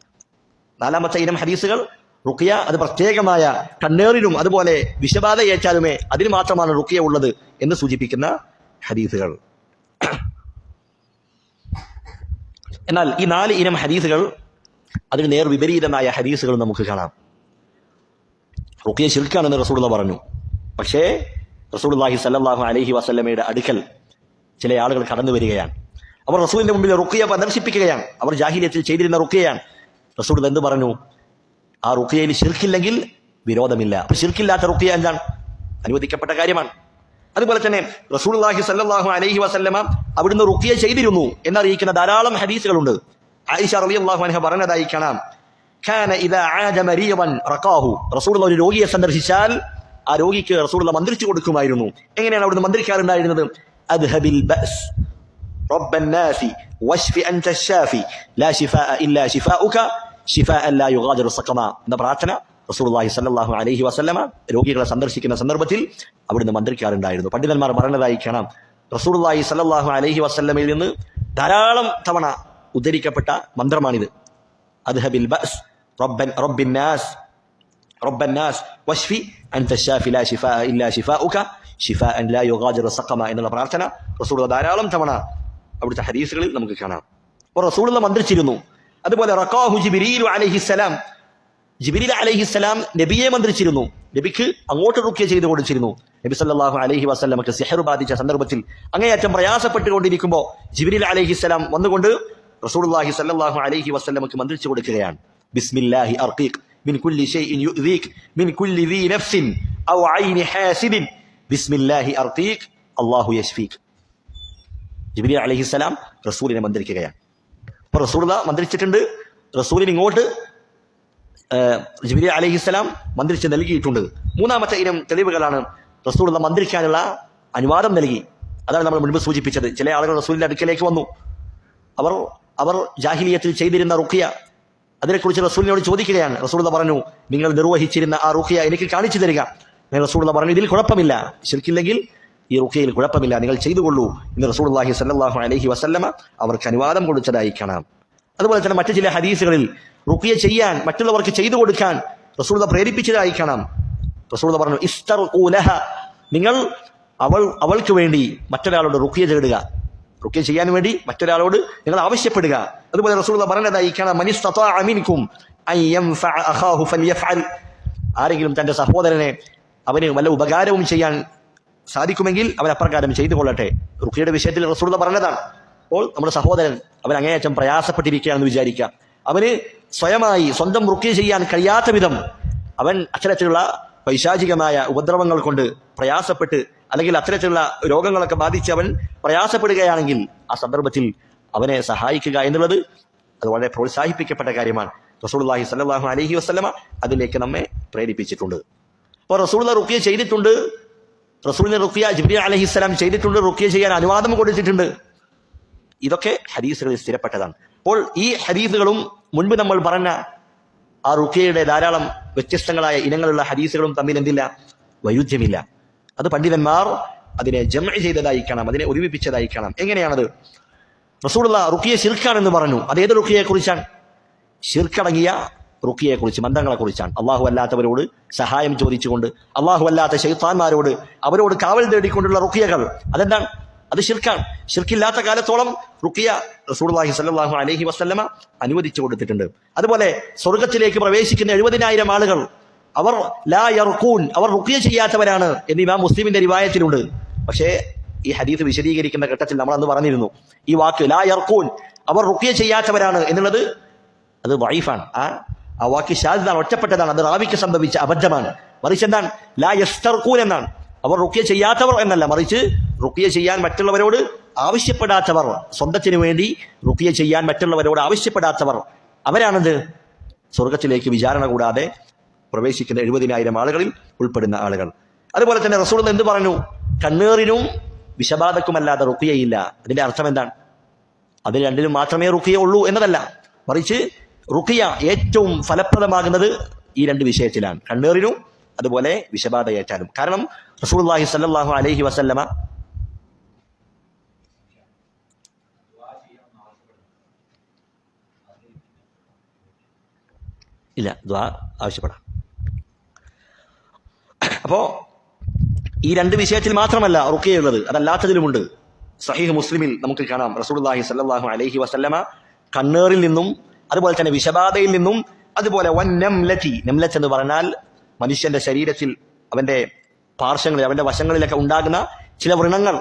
നാലാമത്തെ ഇനം ഹദീസുകൾ റുഖിയ അത് പ്രത്യേകമായ കണ്ണേറിനും അതുപോലെ വിഷബാധ ഏറ്റാലുമേ അതിന് മാത്രമാണ് റുഖിയ ഉള്ളത് എന്ന് സൂചിപ്പിക്കുന്ന ഹദീസുകൾ. എന്നാൽ ഈ 4 ഇനം ഹദീസുകൾ അതിന് നേർ വിപരീതമായ ഹദീസുകൾ നമുക്ക് കാണാം. റുഖിയ ശിർക്കാണെന്ന് റസൂലുള്ളാഹി പറഞ്ഞു. പക്ഷേ റസൂലുള്ളാഹി സ്വല്ലല്ലാഹു അലൈഹി വസല്ലമയുടെ അടുക്കൽ ചില ആളുകൾ കടന്നു വരികയാണ്. അവർ റസൂലിന്റെ മുമ്പിൽ റുഖിയ പ്രദർശിപ്പിക്കുകയാണ്. അവർ ജാഹിലിയത്തിൽ ചെയ്തിരുന്ന റുഖിയയാണ്. റസൂൽ എന്ത് പറഞ്ഞു? ആ റുഖിയയിൽ ശിർക്കില്ലെങ്കിൽ വിരോധമില്ല. അപ്പൊ ശിർക്കില്ലാത്ത റുഖിയ എന്താണ്? അനുവദിക്കപ്പെട്ട കാര്യമാണ്. അതുപോലെ തന്നെ റസൂലുള്ളാഹി സ്വല്ലല്ലാഹു അലൈഹി വസല്ലമ അവിടുന്ന് റുഖിയ ചെയ്തിരുന്നു എന്നറിയിക്കുന്ന ധാരാളം ഹദീസുകളുണ്ട്. ആയിഷ റളിയല്ലാഹു അൻഹ പറഞ്ഞതായി കാണാം, കാന ഇദാ ആദ മരീദൻ റഖാഹു. റസൂലുള്ളാഹി ഒരു രോഗിയെ സന്ദർശിച്ചാൽ ആ രോഗിക്ക് റസൂലുള്ളാഹി മന്ത്രിച്ചു കൊടുക്കുമായിരുന്നു. എങ്ങനെയാണ് അവിടുന്ന് മന്ത്രിക്കാറുണ്ടായിരുന്നത്? അദ്ഹബിൽ ബഅസ് റബ്ബൻ നാസി വശ്ഫി അൻത ശാഫി ലാ ശിഫാഅ ഇല്ലാ ശിഫാഉക ശിഫാഅൻ ലാ യുഗാദിറു സഖമ എന്ന പ്രാർത്ഥന റസൂലുള്ളാഹി സ്വല്ലല്ലാഹു അലൈഹി വസല്ലമ രോഗികളെ സന്ദർശിക്കുന്ന സന്ദർഭത്തിൽ അവിടുന്ന് മന്ത്രിക്കാറുണ്ടായിരുന്നു. പണ്ഡിതന്മാർ പറഞ്ഞതായി കാണാം, റസൂലുള്ളാഹി സ്വല്ലല്ലാഹു അലൈഹി വസല്ലമയിൽ നിന്ന് ധാരാളം തവണ ഉദ്ധരിക്കപ്പെട്ട മന്ത്രമാണിത്. അദ്ഹബിൽ ബഅസ് റബ്ബൻ നാസ് വശ്ഫി അൻത ശാഫി ലാ ശിഫാഅ ഇല്ലാ ശിഫാഉക ശിഫാഅൻ ലാ യുഗാദിറു സഖമ എന്നുള്ള പ്രാർത്ഥന റസൂലുള്ളാഹി ധാരാളം തവണ അവിടുത്തെ ഹദീസുകളിൽ നമുക്ക് കാണാം. അപ്പോൾ റസൂലുള്ളാഹി മന്ത്രിച്ചിരുന്നു. അതുപോലെ റഖാഹു ജിബ്രീലു അലൈഹിസ്സലാം, ജിബ്രീൽ അലൈഹിസ്സലാം നബിയെ മന്ത്രിച്ചിരുന്നു. നബിക്ക് അങ്ങോട്ട് റുഖിയ ചെയ്തു കൊടുത്തിരുന്നു. നബി സല്ലല്ലാഹു അലൈഹി വസല്ലമക്ക് സിഹർ ബാധിച്ച സന്ദർഭത്തിൽ അങ്ങേയറ്റം പ്രയാസപ്പെട്ടുകൊണ്ടിരിക്കുമ്പോൾ ജിബ്രീൽ അലൈഹിസ്സലാം വന്നുകൊണ്ട് റസൂലുള്ളാഹി സല്ലല്ലാഹു അലൈഹി വസല്ലമക്ക് മന്ത്രിച്ചു കൊടുക്കുകയാണ്. ബിസ്മില്ലാഹി അർഖീഖ് മിൻ കുല്ലി ഷൈഇൻ യുഅ്ദീക് മിൻ കുല്ലി ദീ നഫ്സിൻ ഔ ഐനി ഹാസിദിൻ ബിസ്മില്ലാഹി അർഖീഖ് അല്ലാഹു യശ്ഫീക്. ജിബ്രീൽ അലൈഹിസ്സലാം റസൂലിനെ മന്ത്രിക്കുകയാണ്. അപ്പോൾ റസൂലുള്ളാഹി മന്ത്രിച്ചിട്ടുണ്ട്. റസൂലിന് ഇങ്ങോട്ട് ജിബ്രീൽ അലൈഹിസ്സലാം മന്ത്രിച്ച് നൽകിയിട്ടുണ്ട്. മൂന്നാമത്തെ ഇനം തെളിവുകളാണ് റസൂലുള്ളാഹി മന്ത്രിക്കാനുള്ള അനുവാദം നൽകി. അതാണ് നമ്മൾ മുൻപ് സൂചിപ്പിച്ചത്. ചില ആളുകൾ റസൂലിന്റെ അടുക്കലേക്ക് വന്നു. അവർ ജാഹിലിയത്തിൽ ചെയ്തിരുന്ന റുഖിയ അതിനെക്കുറിച്ച് റസൂലിനോട് ചോദിക്കുകയാണ്. റസൂലുള്ളാഹി പറഞ്ഞു, നിങ്ങൾ നിർവഹിച്ചിരുന്ന ആ റുഖിയ എനിക്ക് കാണിച്ചു തരിക. റസൂലുള്ളാഹി പറഞ്ഞു, ഇതിൽ കുഴപ്പമില്ല, ശിർക്കില്ലെങ്കിൽ ഈ റുഖിയയിൽ കുഴപ്പമില്ല, നിങ്ങൾ ചെയ്തുകൊള്ളൂ എന്ന് റസൂലുള്ളാഹി സ്വല്ലല്ലാഹു അലൈഹി വസല്ലമ അവർക്ക് അനുവാദം കൊടുത്തതായി കാണാം. അതുപോലെ തന്നെ മറ്റു ചില ഹദീസുകളിൽ റുഖിയ ചെയ്യാൻ, മറ്റുള്ളവർക്ക് ചെയ്തു കൊടുക്കാൻ റസൂലുള്ളാഹി പ്രേരിപ്പിച്ചതായി കാണാം. റസൂലുള്ളാഹി പറഞ്ഞു, ഇസ്തർഖൂ ലഹ, നിങ്ങൾ അവൾക്ക് വേണ്ടി മറ്റൊരാളോട് റുഖിയ തേടുക, റുഖിയ ചെയ്യാൻ വേണ്ടി മറ്റൊരാളോട് നിങ്ങൾ ആവശ്യപ്പെടുക. അതുപോലെ റസൂലുള്ളാഹി പറഞ്ഞതായി കാണാം, മനിസ്തതാഅ മിൻകും അൻ യൻഫഅ അഖാഹു ഫൽയഫഅൽ, ആരെങ്കിലും തന്റെ സഹോദരനെ അവന് വല്ല ഉപകാരവും ചെയ്യാൻ സാധിക്കുമെങ്കിൽ അവൻ അപ്രകാരം ചെയ്തു കൊള്ളട്ടെ. റുഖിയയുടെ വിഷയത്തിൽ റസൂലുള്ളാഹി പറഞ്ഞതാണ്. അപ്പോൾ നമ്മുടെ സഹോദരൻ അവൻ അങ്ങേയറ്റം പ്രയാസപ്പെട്ടിരിക്കുകയാണെന്ന് വിചാരിക്കുക. അവന് സ്വന്തം റുഖിയ ചെയ്യാൻ കഴിയാത്ത വിധം അവൻ അത്തരത്തിലുള്ള പൈശാചികമായ ഉപദ്രവങ്ങൾ കൊണ്ട് പ്രയാസപ്പെട്ട്, അല്ലെങ്കിൽ അത്തരത്തിലുള്ള രോഗങ്ങളൊക്കെ ബാധിച്ച് അവൻ പ്രയാസപ്പെടുകയാണെങ്കിൽ ആ സന്ദർഭത്തിൽ അവനെ സഹായിക്കുക എന്നുള്ളത് അത് വളരെ പ്രോത്സാഹിപ്പിക്കപ്പെട്ട കാര്യമാണ്. റസൂലുള്ളാഹി സ്വല്ലല്ലാഹു അലൈഹി വസല്ലമ അതിലേക്ക് നമ്മെ പ്രേരിപ്പിച്ചിട്ടുണ്ട്. അപ്പോൾ റസൂലുള്ളാഹി റുഖിയ ചെയ്തിട്ടുണ്ട്. റസൂലിനെ റുഖിയ ജിബ്രീൽ അലൈഹിസ്സലാം ചെയ്തിട്ടുണ്ട്. റുഖിയ ചെയ്യാൻ അനുവാദം കൊടുത്തിട്ടുണ്ട്. ഇതൊക്കെ ഹദീസുകളിൽ സ്ഥിരപ്പെട്ടതാണ്. അപ്പോൾ ഈ ഹദീസുകളും മുൻപ് നമ്മൾ പറഞ്ഞ ആ റുഖിയയുടെ ധാരാളം വ്യത്യസ്തങ്ങളായ ഇനങ്ങളുള്ള ഹദീസുകളും തമ്മിൽ എന്തില്ല, വൈരുദ്ധ്യമില്ല. അത് പണ്ഡിതന്മാർ അതിനെ ജംഅ് ചെയ്തതായി കാണാം, അതിനെ ഒരുമിപ്പിച്ചതായി കാണാം. എങ്ങനെയാണത്? റസൂലുള്ള റുഖിയ ശിർക്കാണെന്ന് പറഞ്ഞു. അത് ഏത് റുഖിയയെ കുറിച്ചാണ്? ശിർക്കടങ്ങിയ റുഖിയയെ കുറിച്ച്, മന്ത്രങ്ങളെ കുറിച്ചാണ്. അള്ളാഹു അല്ലാത്തവരോട് സഹായം ചോദിച്ചുകൊണ്ട്, അള്ളാഹു അല്ലാത്ത ശൈത്താന്മാരോട് അവരോട് കാവൽ തേടിക്കൊണ്ടുള്ള റുഖിയകൾ, അതെന്താണ്? അത് ശിർക്കാണ്. ശിർക്കില്ലാത്ത കാലത്തോളം റുഖിയ റസൂലുള്ളാഹി സ്വല്ലല്ലാഹു അലൈഹി വസല്ലമ അനുവദിച്ചു കൊടുത്തിട്ടുണ്ട്. അതുപോലെ സ്വർഗത്തിലേക്ക് പ്രവേശിക്കുന്ന 70,000 ആളുകൾ അവർ ലാ യർഖൂൻ, അവർ റുഖിയ ചെയ്യാത്തവരാണ് എന്ന് ഇമാം മുസ്ലിമിന്റെ റിവായത്തിലുണ്ട്. പക്ഷേ ഈ ഹദീസ് വിശദീകരിക്കുന്ന ഘട്ടത്തിൽ നമ്മൾ അന്ന് പറഞ്ഞിരുന്നു, ഈ വാക്ക് ലാ യർഖൂൻ, അവർ റുഖിയ ചെയ്യാത്തവരാണ് എന്നുള്ളത് അത് ദഈഫാണ്. ആ വാക്ക് ശാദാണ്, ഒറ്റപ്പെട്ടതാണ്. അത് റാവിക്ക് സംഭവിച്ച അബദ്ധമാണ്. മറിച്ച് എന്താണ്? ലാ യസ്തർഖൂൻ എന്നാണ്. അവർ റുഖിയ ചെയ്യാത്തവർ എന്നല്ല, മറിച്ച് റുഖിയ ചെയ്യാൻ മറ്റുള്ളവരോട് ആവശ്യപ്പെടാത്തവർ, സ്വന്തത്തിനു വേണ്ടി റുഖിയ ചെയ്യാൻ മറ്റുള്ളവരോട് ആവശ്യപ്പെടാത്തവർ, അവരാണത് സ്വർഗത്തിലേക്ക് വിചാരണ കൂടാതെ പ്രവേശിക്കുന്ന 70,000 ആളുകളിൽ ഉൾപ്പെടുന്ന ആളുകൾ. അതുപോലെ തന്നെ റസൂൽ എന്ത് പറഞ്ഞു? കണ്ണേറിനും വിഷബാധക്കുമല്ലാതെ റുഖിയയില്ല. അതിന്റെ അർത്ഥം എന്താണ്? അതിൽ രണ്ടിലും മാത്രമേ റുഖിയ ഉള്ളൂ എന്നതല്ല, മറിച്ച് റുഖിയ ഏറ്റവും ഫലപ്രദമാകുന്നത് ഈ രണ്ട് വിഷയത്തിലാണ്, കണ്ണേറിനും അതുപോലെ വിഷബാധയേറ്റാലും. കാരണം റസൂലുള്ളാഹി സ്വല്ലല്ലാഹു അലൈഹി വസല്ലമ ഇല്ല ദുആ ആവശ്യപ്പെടാം. അപ്പോ ഈ രണ്ട് വിഷയത്തിൽ മാത്രമല്ല റുഖിയയുള്ളത്, അതല്ലാത്തതിലുമുണ്ട്. സഹീഹ് മുസ്ലിമിൽ നമുക്ക് കാണാം റസൂലുള്ളാഹി സ്വല്ലല്ലാഹു അലൈഹി വസല്ലമ കണ്ണേറിൽ നിന്നും അതുപോലെ തന്നെ വിഷബാധയിൽ നിന്നും അതുപോലെ വന്നംലതി, നംലത്ത് എന്ന് പറഞ്ഞാൽ മനുഷ്യന്റെ ശരീരത്തിൽ അവന്റെ പാർശ്വങ്ങളിൽ അവന്റെ വശങ്ങളിലൊക്കെ ഉണ്ടാകുന്ന ചില വ്രണങ്ങൾ,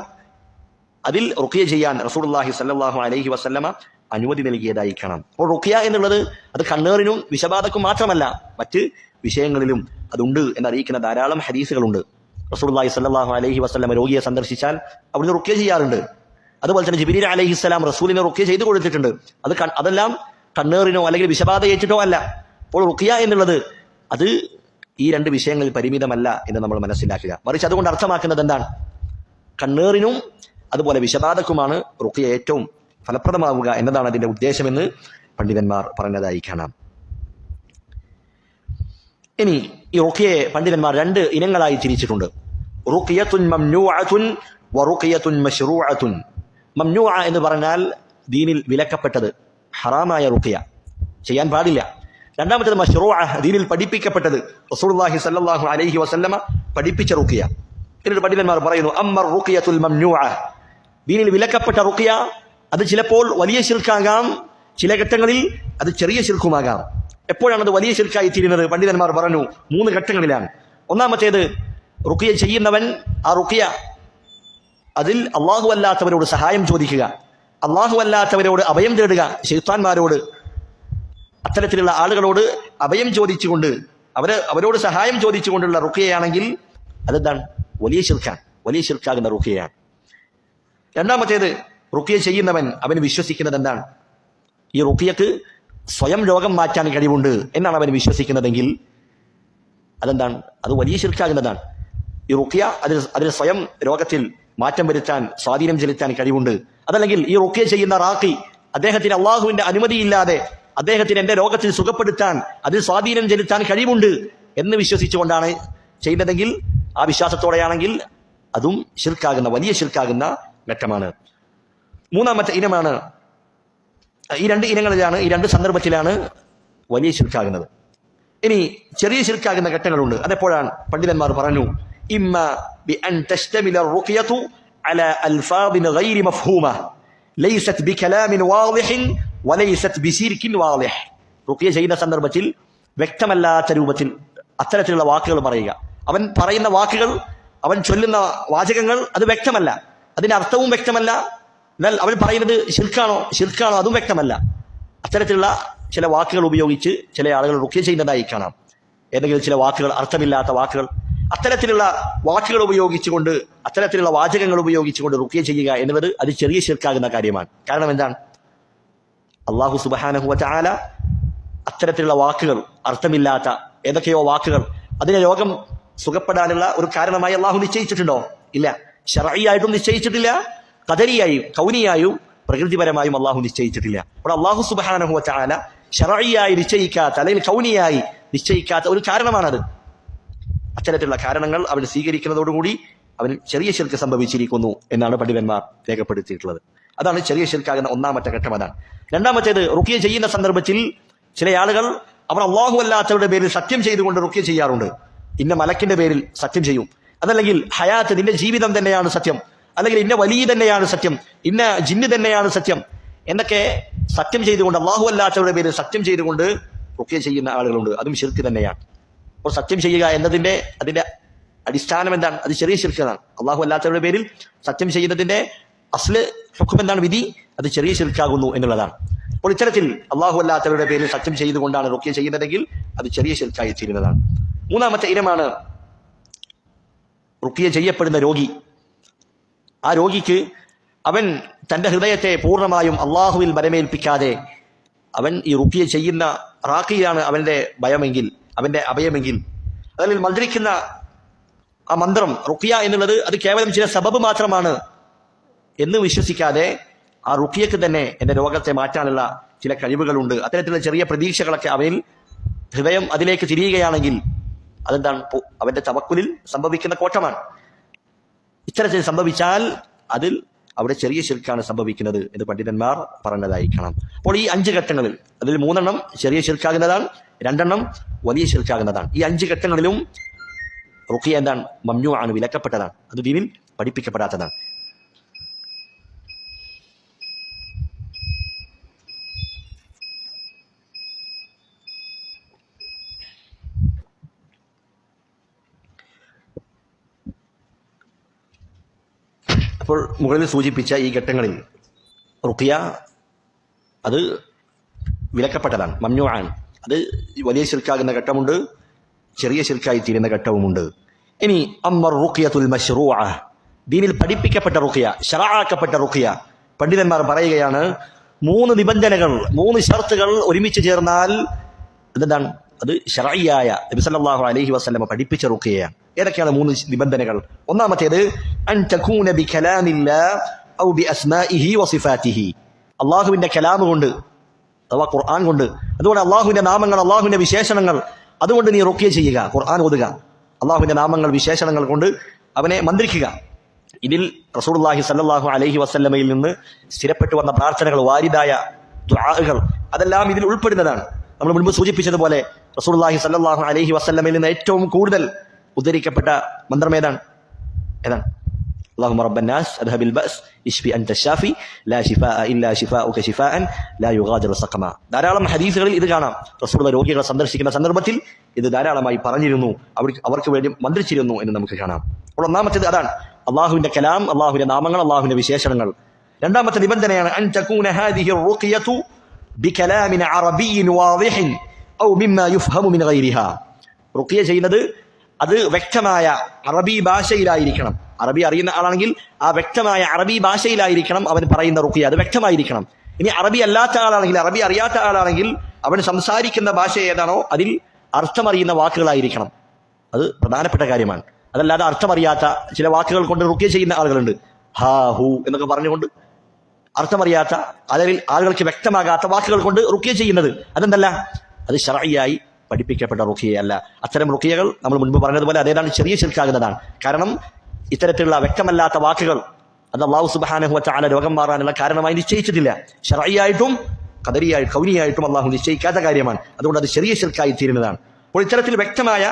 അതിൽ റുഖിയ ചെയ്യാൻ റസൂലുള്ളാഹി സ്വല്ലല്ലാഹു അലൈഹി വസല്ലമ അനുമതി നൽകിയതായി കാണാം. അപ്പോൾ റുഖിയ എന്നുള്ളത് അത് കണ്ണേറിനും വിഷബാധക്കും മാത്രമല്ല, മറ്റ് വിഷയങ്ങളിലും അതുണ്ട് എന്നറിയിക്കുന്ന ധാരാളം ഹദീസുകളുണ്ട്. റസൂലുള്ളാഹി സ്വല്ലല്ലാഹു അലൈഹി വസല്ലമ രോഗിയെ സന്ദർശിച്ചാൽ അവിടുന്ന് റുഖിയ ചെയ്യാറുണ്ട്. അതുപോലെ തന്നെ ജിബ്രീൽ അലൈഹിസ്സലാം റസൂലിനെ റുഖിയ ചെയ്തു കൊടുത്തിട്ടുണ്ട്. അതെല്ലാം കണ്ണേറിനോ അല്ലെങ്കിൽ വിഷബാധ ഏറ്റിട്ടോ അല്ല. അപ്പോൾ റുഖിയ എന്നുള്ളത് അത് ഈ രണ്ട് വിഷയങ്ങളിൽ പരിമിതമല്ല എന്ന് നമ്മൾ മനസ്സിലാക്കുക. മറിച്ച് അതുകൊണ്ട് അർത്ഥമാക്കുന്നത് എന്താണ്? കണ്ണേറിനും അതുപോലെ വിഷബാധക്കുമാണ് റുഖിയ ഏറ്റവും ഫലപ്രദമാവുക എന്നതാണ് അതിന്റെ ഉദ്ദേശമെന്ന് പണ്ഡിതന്മാർ പറഞ്ഞതായി കാണാം. ഇനി ഈ റുഖിയയെ പണ്ഡിതന്മാർ രണ്ട് ഇനങ്ങളായി തിരിച്ചിട്ടുണ്ട്. റുഖിയത്തുൻ മംനൂഅത്തുൻ വറുഖിയത്തുൻ മശ്റൂഅത്തുൻ. മംനൂഅ എന്ന് പറഞ്ഞാൽ ദീനിൽ വിലക്കപ്പെട്ടത്, ഹറാമായ റുഖിയ, ചെയ്യാൻ പാടില്ല. രണ്ടാമത്തേത് മശ്റൂഅ, ദീനിൽ പഠിപ്പിക്കപ്പെട്ടത്, റസൂലുള്ളാഹി സ്വല്ലല്ലാഹു അലൈഹി വസല്ലമ പഠിപ്പിച്ച റുഖിയ. എന്നിട്ട് പണ്ഡിതന്മാർ പറയുന്നു അമ്മർ റുഖിയത്തുൽ മംനൂഅ, ദീനിൽ വിലക്കപ്പെട്ട റുഖിയ അത് ചിലപ്പോൾ വലിയ ശിർക്കാകാം, ചില ഘട്ടങ്ങളിൽ അത് ചെറിയ ശിർക്കുമാകാം. എപ്പോഴാണ് അത് വലിയ ശിർക്കായി തീരുന്നത്? പണ്ഡിതന്മാർ പറഞ്ഞു 3 ഘട്ടങ്ങളിലാണ്. ഒന്നാമത്തേത്, റുഖിയ ചെയ്യുന്നവൻ ആ റുഖിയ അതിൽ അള്ളാഹു അല്ലാത്തവരോട് സഹായം ചോദിക്കുക, അള്ളാഹു അല്ലാത്തവരോട് അഭയം തേടുക, ശൈത്താന്മാരോട് അത്തരത്തിലുള്ള ആളുകളോട് അഭയം ചോദിച്ചുകൊണ്ട് അവരോട് സഹായം ചോദിച്ചുകൊണ്ടുള്ള റുഖിയയാണെങ്കിൽ അതെന്താണ്? വലിയ ശിർക്കാണ്, വലിയ ശിർക്കാകുന്ന റുഖിയയാണ്. രണ്ടാമത്തേത്, റുഖിയ ചെയ്യുന്നവൻ അവന് വിശ്വസിക്കുന്നത് എന്താണ്? ഈ റുഖിയക്ക് സ്വയം രോഗം മാറ്റാൻ കഴിവുണ്ട് എന്നാണ് അവൻ വിശ്വസിക്കുന്നതെങ്കിൽ അതെന്താണ്? അത് വലിയ ശിർക്കാകുന്നതാണ്. ഈ റുഖിയ അതിൽ സ്വയം രോഗത്തിൽ മാറ്റം വരുത്താൻ, സ്വാധീനം ചെലുത്താൻ കഴിവുണ്ട്. അതല്ലെങ്കിൽ ഈ റുഖിയ ചെയ്യുന്ന റാഖി അദ്ദേഹത്തിന് അള്ളാഹുവിന്റെ അനുമതിയില്ലാതെ അദ്ദേഹത്തിന് എന്റെ രോഗത്തിൽ സുഖപ്പെടുത്താൻ, അതിൽ സ്വാധീനം ചെലുത്താൻ കഴിവുണ്ട് എന്ന് വിശ്വസിച്ചുകൊണ്ടാണ് ചെയ്യുന്നതെങ്കിൽ, ആ വിശ്വാസത്തോടെയാണെങ്കിൽ അതും ശിർക്കാകുന്ന, വലിയ ശിർക്കാകുന്ന ഘട്ടമാണ്. മൂന്നാമത്തെ ഇനമാണ്, ഈ രണ്ട് ഇനങ്ങളിലാണ്, ഈ രണ്ട് സന്ദർഭത്തിലാണ് വലിയ ശിർക്കാകുന്നത്. ഇനി ചെറിയ ശിർക്കാകുന്ന ഘട്ടങ്ങളുണ്ട്. അതെപ്പോഴാണ്? പണ്ഡിതന്മാർ പറഞ്ഞു ഇമ്മ ബി അൻ തശ്തമില റുഖിയതു അലാ അൽഫാദിൻ ഗൈരി മഫ്ഹൂമ ലൈസത് ബികലാമിൻ വാളിഹിൻ വലൈസത് ബിശിർകിൻ വാളിഹ്. റുഖിയ ചെയ്യുന്ന സന്ദർഭത്തിൽ വ്യക്തമല്ലാത്ത രൂപത്തിൽ അത്തരത്തിലുള്ള വാക്കുകൾ പറയുക. അവൻ പറയുന്ന വാക്കുകൾ, അവൻ ചൊല്ലുന്ന വാചകങ്ങൾ അത് വ്യക്തമല്ല, അതിന്റെ അർത്ഥവും വ്യക്തമല്ല, എന്നാൽ അവൻ പറയുന്നത് ശിർക്കാണോ അതും വ്യക്തമല്ല. അത്തരത്തിലുള്ള ചില വാക്കുകൾ ഉപയോഗിച്ച് ചില ആളുകൾ റുഖിയ ചെയ്യുന്നതായി കാണാം. ഏതെങ്കിലും ചില വാക്കുകൾ, അർത്ഥമില്ലാത്ത വാക്കുകൾ, അത്തരത്തിലുള്ള വാക്കുകൾ ഉപയോഗിച്ചുകൊണ്ട്, അത്തരത്തിലുള്ള വാചകങ്ങൾ ഉപയോഗിച്ചുകൊണ്ട് റുഖിയ ചെയ്യുക എന്നുള്ളത് അത് ചെറിയ ശിർക്കാകുന്ന കാര്യമാണ്. കാരണം എന്താണ്? അല്ലാഹു സുബ്ഹാനഹു വ തആല അത്തരത്തിലുള്ള വാക്കുകൾ, അർത്ഥമില്ലാത്ത ഏതൊക്കെയോ വാക്കുകൾ, അതിനെ രോഗം സുഖപ്പെടാനുള്ള ഒരു കാരണമായി അള്ളാഹു നിശ്ചയിച്ചിട്ടുണ്ടോ? ഇല്ല. ശർഈയായിട്ടും നിശ്ചയിച്ചിട്ടില്ല, ഖദരിയായും കൗനിയായും പ്രകൃതിപരമായും അള്ളാഹു നിശ്ചയിച്ചിട്ടില്ല. അപ്പോൾ അള്ളാഹു സുബ്ഹാനഹു വ തആല ശർഈയായി നിശ്ചയിക്കാത്ത അല്ലെങ്കിൽ കൗനിയായി നിശ്ചയിക്കാത്ത ഒരു കാരണമാണത്. അത്തരത്തിലുള്ള കാരണങ്ങൾ അവൻ സ്വീകരിക്കുന്നതോടുകൂടി അവന് ചെറിയ ശിർക്ക് സംഭവിച്ചിരിക്കുന്നു എന്നാണ് പണ്ഡിതന്മാർ രേഖപ്പെടുത്തിയിട്ടുള്ളത്. അതാണ് ചെറിയ ശിർക്കാകുന്ന ഒന്നാമത്തെ ഘട്ടം. അതാണ്. രണ്ടാമത്തേത്, റുഖ്യ ചെയ്യുന്ന സന്ദർഭത്തിൽ ചില ആളുകൾ അവർ അള്ളാഹു അല്ലാത്തവരുടെ പേരിൽ സത്യം ചെയ്തുകൊണ്ട് റുഖ്യ ചെയ്യാറുണ്ട്. ഇന്ന മലക്കിന്റെ പേരിൽ സത്യം ചെയ്യും, അതല്ലെങ്കിൽ ഹയാത്ത്, നിന്റെ ജീവിതം തന്നെയാണ് സത്യം, അല്ലെങ്കിൽ ഇന്ന വലിയ തന്നെയാണ് സത്യം, ഇന്ന ജിന്ന് തന്നെയാണ് സത്യം എന്നൊക്കെ സത്യം ചെയ്തുകൊണ്ട് അള്ളാഹു അല്ലാത്തവരുടെ പേരിൽ സത്യം ചെയ്തുകൊണ്ട് റുഖ്യ ചെയ്യുന്ന ആളുകളുണ്ട്. അതും ശിർക്ക് തന്നെയാണ്. അപ്പോൾ സത്യം ചെയ്യുക എന്നതിന്റെ അതിന്റെ അടിസ്ഥാനം എന്താണ്? അത് ചെറിയ ശിർക്കാണ്. അള്ളാഹു അല്ലാത്തവരുടെ പേരിൽ സത്യം ചെയ്യുന്നതിന്റെ അസ്ല് ഹുക്ം എന്താണ്? വിധി. അത് ചെറിയ ശിർക്കാകുന്നു എന്നുള്ളതാണ്. അപ്പോൾ ഇത്തരത്തിൽ അള്ളാഹു അല്ലാത്തവരുടെ പേരിൽ സത്യം ചെയ്തുകൊണ്ടാണ് റുഖ്യ ചെയ്യുന്നതെങ്കിൽ അത് ചെറിയ ശിർക്കായി തീരുന്നതാണ്. മൂന്നാമത്തെ ഇനമാണ് റുഖ്യ ചെയ്യപ്പെടുന്ന രോഗി. ആ രോഗിക്ക് അവൻ തന്റെ ഹൃദയത്തെ പൂർണ്ണമായും അള്ളാഹുവിൽ ബലമേൽപ്പിക്കാതെ അവൻ ഈ റുഖ്യ ചെയ്യുന്ന റാഖിയാണ് അവന്റെ ഭയമെങ്കിൽ, അവന്റെ അഭയമെങ്കിൽ, അതിൽ മന്ത്രിക്കുന്ന ആ മന്ത്രം റുഖ്യ എന്നുള്ളത് അത് കേവലം ചില സബബ് മാത്രമാണ് എന്ന് വിശ്വസിക്കാതെ ആ റുഖ്യക്ക് തന്നെ എന്റെ രോഗത്തെ മാറ്റാനുള്ള ചില കഴിവുകളുണ്ട്, അത്തരത്തിലുള്ള ചെറിയ പ്രതീക്ഷകളൊക്കെ അവയിൽ ഹൃദയം അതിലേക്ക് തിരിയുകയാണെങ്കിൽ അതെന്താണ്? അവന്റെ തവക്കുലിൽ സംഭവിക്കുന്ന കോട്ടമാണ്. ഇത്തരത്തിൽ സംഭവിച്ചാൽ അതിൽ അവിടെ ചെറിയ ശിർക്കാണ് സംഭവിക്കുന്നത് എന്ന് പണ്ഡിതന്മാർ പറഞ്ഞതായി കാണാം. അപ്പോൾ ഈ 5 ഘട്ടങ്ങളിൽ അതിൽ 3 ചെറിയ ശിർക്കാകുന്നതാണ്, 2 വലിയ ശിർക്കാകുന്നതാണ്. ഈ 5 ഘട്ടങ്ങളിലും റുഖ്യ എന്താണ്? മംനൂ ആണ്, വിലക്കപ്പെട്ടതാണ്. അത് ദീനിൽ പഠിപ്പിക്കപ്പെടാത്തതാണ്. അപ്പോൾ മുകളിൽ സൂചിപ്പിച്ച ഈ ഘട്ടങ്ങളിൽ റുഖ്യ അത് വിലക്കപ്പെട്ടതാണ്, മംനൂ ആണ്. അത് വലിയ ശിർക്കാകുന്ന ഘട്ടമുണ്ട്, ചെറിയ ശിർക്കായി തീരുന്ന ഘട്ടവുമുണ്ട്. ഇനി അമ്മർ റുഖ്യത്തുൽ മശ്റൂഅ, ദീനിൽ പഠിപ്പിക്കപ്പെട്ട റുഖ്യ, ശറഅാക്കപ്പെട്ട റുഖ്യ, പണ്ഡിതന്മാർ പറയുകയാണ് 3 നിബന്ധനകൾ, 3 ഷർത്തുകൾ ഒരുമിച്ച് ചേർന്നാൽ അതെന്താണ്? അത് ശറഈയായ നബി സല്ലല്ലാഹു അലൈഹി വസല്ലം പഠിപ്പിച്ച റുഖ്യയാണ്. ഏതൊക്കെയാണ് 3 നിബന്ധനകൾ? ഒന്നാമത്തേത് അൻ തകൂന ബികലാമില്ലാഹ് ഔ ബിഅസ്മാഇഹി വസിഫാതിഹി, അല്ലാഹുവിന്റെ കലാം കൊണ്ട് അഥവാ ഖുർആൻ കൊണ്ട്, അതുകൊണ്ട് അല്ലാഹുവിന്റെ നാമങ്ങൾ, അല്ലാഹുവിന്റെ വിശേഷണങ്ങൾ, അതുകൊണ്ട് നീ റുഖ്യ ചെയ്യുക, ഖുർആൻ ഓതുക, അല്ലാഹുവിന്റെ നാമങ്ങൾ വിശേഷണങ്ങൾ കൊണ്ട് അവനെ മന്ത്രിക്കുക. ഇതിൽ റസൂലുള്ളാഹി സ്വല്ലല്ലാഹു അലൈഹി വസല്ലമയിൽ നിന്ന് സ്ഥിരപ്പെട്ടു വന്ന പ്രാർത്ഥനകൾ, വാരിദായ ദുആകൾ, അതെല്ലാം ഇതിൽ ഉൾപ്പെടുന്നതാണ്. നമ്മൾ മുൻപ് സൂചിപ്പിച്ചതുപോലെ റസൂലുള്ളാഹി സ്വല്ലല്ലാഹു അലൈഹി വസല്ലമയിൽ നിന്ന് ഏറ്റവും കൂടുതൽ ഉദ്ധരിക്കപ്പെട്ട മന്ത്രം ഏതാണ്? അല്ലാഹുമ്മ റബ്ബന്നാസ് അദ്ഹബിൽ ബഅസ് ഇശ്ഫി അൻത ശാഫി ലാ ശിഫാഅ ഇല്ലാ ശിഫാഉക ശിഫാഅൻ ലാ യുഗാദിറു സഖമ. ധാരാളം ഹദീസുകളിൽ ഇത് കാണാം. റസൂലുള്ള രോഗികളെ സന്ദർശിക്കുന്ന സന്ദർഭത്തിൽ ഇത് ധാരാളമായി പറഞ്ഞിരുന്നു, അവർക്ക് വേണ്ടി മന്ത്രിച്ചിരുന്നു എന്ന് നമുക്ക് കാണാം. അപ്പോൾ ഒന്നാമത്തേത് അതാണ്, അള്ളാഹുവിന്റെ കലാം, അള്ളാഹുവിന്റെ നാമങ്ങൾ, അള്ളാഹുവിന്റെ വിശേഷണങ്ങൾ. രണ്ടാമത്തെ നിബന്ധനയാണ് അൻ തകൂന ഹാദിഹി റുഖ്യതു ബികലാമിൻ അറബിയ്യിൻ വാദിഹിൻ ഔ മിമ്മാ യുഫ്ഹമു മിൻ ഗൈരിഹാ. റുഖ്യ ചെയ്യുന്നത് അത് വ്യക്തമായ അറബി ഭാഷയിലായിരിക്കണം. അറബി അറിയുന്ന ആളാണെങ്കിൽ ആ വ്യക്തമായ അറബി ഭാഷയിലായിരിക്കണം അവൻ പറയുന്ന റുഖ്യ, അത് വ്യക്തമായിരിക്കണം. ഇനി അറബി അല്ലാത്ത ആളാണെങ്കിൽ, അറബി അറിയാത്ത ആളാണെങ്കിൽ അവൻ സംസാരിക്കുന്ന ഭാഷ ഏതാണോ അതിൽ അർത്ഥമറിയുന്ന വാക്കുകളായിരിക്കണം. അത് പ്രധാനപ്പെട്ട കാര്യമാണ്. അതല്ലാതെ അർത്ഥമറിയാത്ത ചില വാക്കുകൾ കൊണ്ട് റുഖ്യ ചെയ്യുന്ന ആളുകളുണ്ട്. ഹാ ഹു എന്നൊക്കെ പറഞ്ഞുകൊണ്ട് അർത്ഥമറിയാത്ത, അല്ലെങ്കിൽ ആളുകൾക്ക് വ്യക്തമാകാത്ത വാക്കുകൾ കൊണ്ട് റുഖ്യ ചെയ്യുന്നത് അതെന്തല്ല? അത് ശർഈയായി പഠിപ്പിക്കപ്പെട്ട റുഖ്യയല്ല. അത്തരം റുഖ്യകൾ നമ്മൾ മുൻപ് പറഞ്ഞതുപോലെ അതേതാണ് ചെറിയ ശിർക്കാകുന്നതാണ്. കാരണം ഇത്തരത്തിലുള്ള വ്യക്തമല്ലാത്ത വാക്കുകൾ അത് അല്ലാഹു സുബ്ഹാനഹു വ തആല രോഗം മാറാനുള്ള കാരണമായി നിശ്ചയിച്ചിട്ടില്ല. ശർഈയായിട്ടും ഖദരിയായിട്ടും കൗനിയായിട്ടും അല്ലാഹു നിശ്ചയിക്കാത്ത കാര്യമാണ്. അതുകൊണ്ട് അത് ചെറിയ ശിർക്കായി തീരുന്നതാണ്. അപ്പോൾ ഇത്തരത്തിൽ വ്യക്തമായ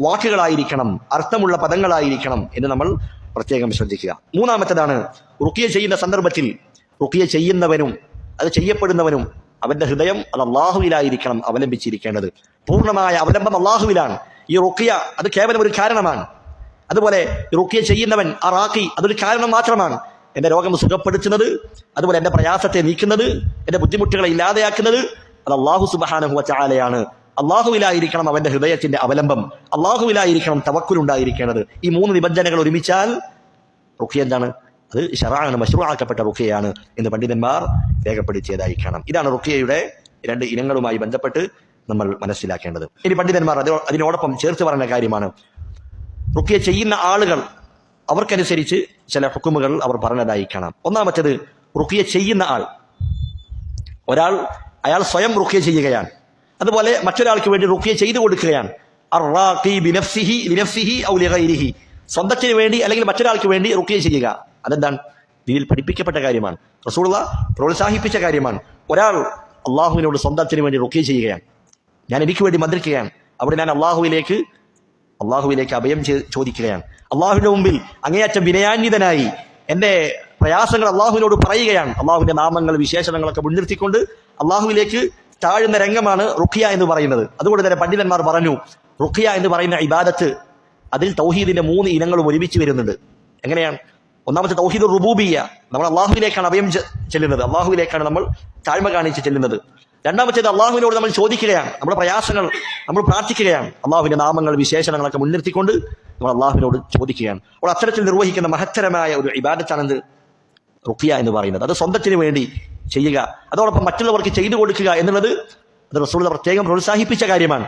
വാക്കുകളായിരിക്കണം, അർത്ഥമുള്ള പദങ്ങളായിരിക്കണം എന്ന് നമ്മൾ പ്രത്യേകം ശ്രദ്ധിക്കുക. മൂന്നാമത്തേതാണ് റുഖ്യ ചെയ്യുന്ന സന്ദർഭത്തിൽ റുഖ്യ ചെയ്യുന്നവനും അത് ചെയ്യപ്പെടുന്നവനും അവന്റെ ഹൃദയം അത് അള്ളാഹുവിലായിരിക്കണം അവലംബിച്ചിരിക്കേണ്ടത്. പൂർണ്ണമായ അവലംബം അള്ളാഹുവിലാണ്. ഈ റുഖ്യ അത് കേവലം ഒരു കാരണമാണ്. അതുപോലെ റുഖ്യ ചെയ്യുന്നവൻ ആ റാഖി അതൊരു കാരണം മാത്രമാണ്. എന്റെ രോഗം സുഖപ്പെടുത്തുന്നത്, അതുപോലെ എന്റെ പ്രയാസത്തെ നീക്കുന്നത്, എന്റെ ബുദ്ധിമുട്ടുകളെ ഇല്ലാതെയാക്കുന്നത് അത് അല്ലാഹു സുബ്ഹാനഹു വ തആലയാണ്. അള്ളാഹുവിലായിരിക്കണം അവന്റെ ഹൃദയത്തിന്റെ അവലംബം, അള്ളാഹുവിലായിരിക്കണം തവക്കുലുണ്ടായിരിക്കേണ്ടത്. ഈ 3 നിബന്ധനകൾ ഒരുമിച്ചാൽ റുഖ്യ എന്താണ്? അത് ശർആണ്, മശ്റൂആക്കപ്പെട്ട റുഖ്യയാണ് എന്ന് പണ്ഡിതന്മാർ രേഖപ്പെടുത്തിയതായി കാണാം. ഇതാണ് റുഖ്യയുടെ 2 ഇനങ്ങളുമായി ബന്ധപ്പെട്ട് നമ്മൾ മനസ്സിലാക്കേണ്ടത്. ഇനി പണ്ഡിതന്മാർ അതിനോടൊപ്പം ചേർത്ത് പറഞ്ഞ കാര്യമാണ്, റുഖ്യ ചെയ്യുന്ന ആളുകൾ അവർക്കനുസരിച്ച് ചില ഹുക്കുമുകൾ അവർ പറഞ്ഞതായി കാണാം. ഒന്നാമത്തേത് റുഖ്യ ചെയ്യുന്ന ആൾ, അയാൾ സ്വയം റുഖ്യ ചെയ്യുകയാണ്, അതുപോലെ മറ്റൊരാൾക്ക് വേണ്ടി റുഖ്യ ചെയ്തു കൊടുക്കുകയാണ്. അർറാഖി ബിനഫ്സിഹി ലിനഫ്സിഹി ഔ ലിഗൈരിഹി, സ്വന്തത്തിന് വേണ്ടി അല്ലെങ്കിൽ മറ്റൊരാൾക്ക് വേണ്ടി റുഖ്യ ചെയ്യുക. അതെന്താണ്? ദീനിൽ പഠിപ്പിക്കപ്പെട്ട കാര്യമാണ്, റസൂലുള്ളാഹ് പ്രോത്സാഹിപ്പിച്ച കാര്യമാണ്. ഒരാൾ അള്ളാഹുവിനോട് സ്വന്തത്തിന് വേണ്ടി റുഖ്യ ചെയ്യുകയാണ്, ഞാൻ എനിക്ക് വേണ്ടി മന്ത്രിക്കുകയാണ്, അവിടെ ഞാൻ അള്ളാഹുവിലേക്ക് അഭയം ചോദിക്കുകയാണ്. അള്ളാഹുവിന്റെ മുമ്പിൽ അങ്ങേയറ്റം വിനയാന്വിതനായി എൻ്റെ പ്രയാസങ്ങൾ അള്ളാഹുവിനോട് പറയുകയാണ്. അള്ളാഹുവിന്റെ നാമങ്ങൾ വിശേഷണങ്ങളൊക്കെ മുൻനിർത്തിക്കൊണ്ട് അള്ളാഹുവിലേക്ക് താഴുന്ന രംഗമാണ് റുഖ്യ എന്ന് പറയുന്നത്. അതുകൊണ്ട് തന്നെ പണ്ഡിതന്മാർ പറഞ്ഞു, റുഖ്യ എന്ന് പറയുന്ന ഇബാദത്ത് അതിൽ തൗഹീദിന്റെ 3 ഇനങ്ങളും ഒരുമിച്ച് വരുന്നുണ്ട്. എങ്ങനെയാണ്? ഒന്നാമത്തെ തൗഹീദ് റുബൂബിയ്യ, നമ്മൾ അള്ളാഹുവിലേക്കാണ് അഭയം ചെല്ലുന്നത്, അള്ളാഹുവിലേക്കാണ് നമ്മൾ താഴ്മ കാണിച്ച് ചെല്ലുന്നത്. രണ്ടാമത്തേത് അള്ളാഹുവിനോട് നമ്മൾ ചോദിക്കുകയാണ്, നമ്മുടെ പ്രയാസങ്ങൾ നമ്മൾ പ്രാർത്ഥിക്കുകയാണ്, അള്ളാഹുവിന്റെ നാമങ്ങൾ വിശേഷണങ്ങളൊക്കെ മുൻനിർത്തിക്കൊണ്ട് നമ്മൾ അള്ളാഹുവിനോട് ചോദിക്കുകയാണ്. അപ്പോൾ അത്തരത്തിൽ നിർവഹിക്കുന്ന മഹത്തരമായ ഒരു ഇബാദത്താണെന്ത്? റുഖ്യ എന്ന് പറയുന്നത്. അത് സ്വന്തത്തിന് വേണ്ടി ചെയ്യുക, അതോടൊപ്പം മറ്റുള്ളവർക്ക് ചെയ്തു കൊടുക്കുക എന്നുള്ളത് അത് റസൂലുള്ളാഹി പ്രത്യേകം പ്രോത്സാഹിപ്പിച്ച കാര്യമാണ്.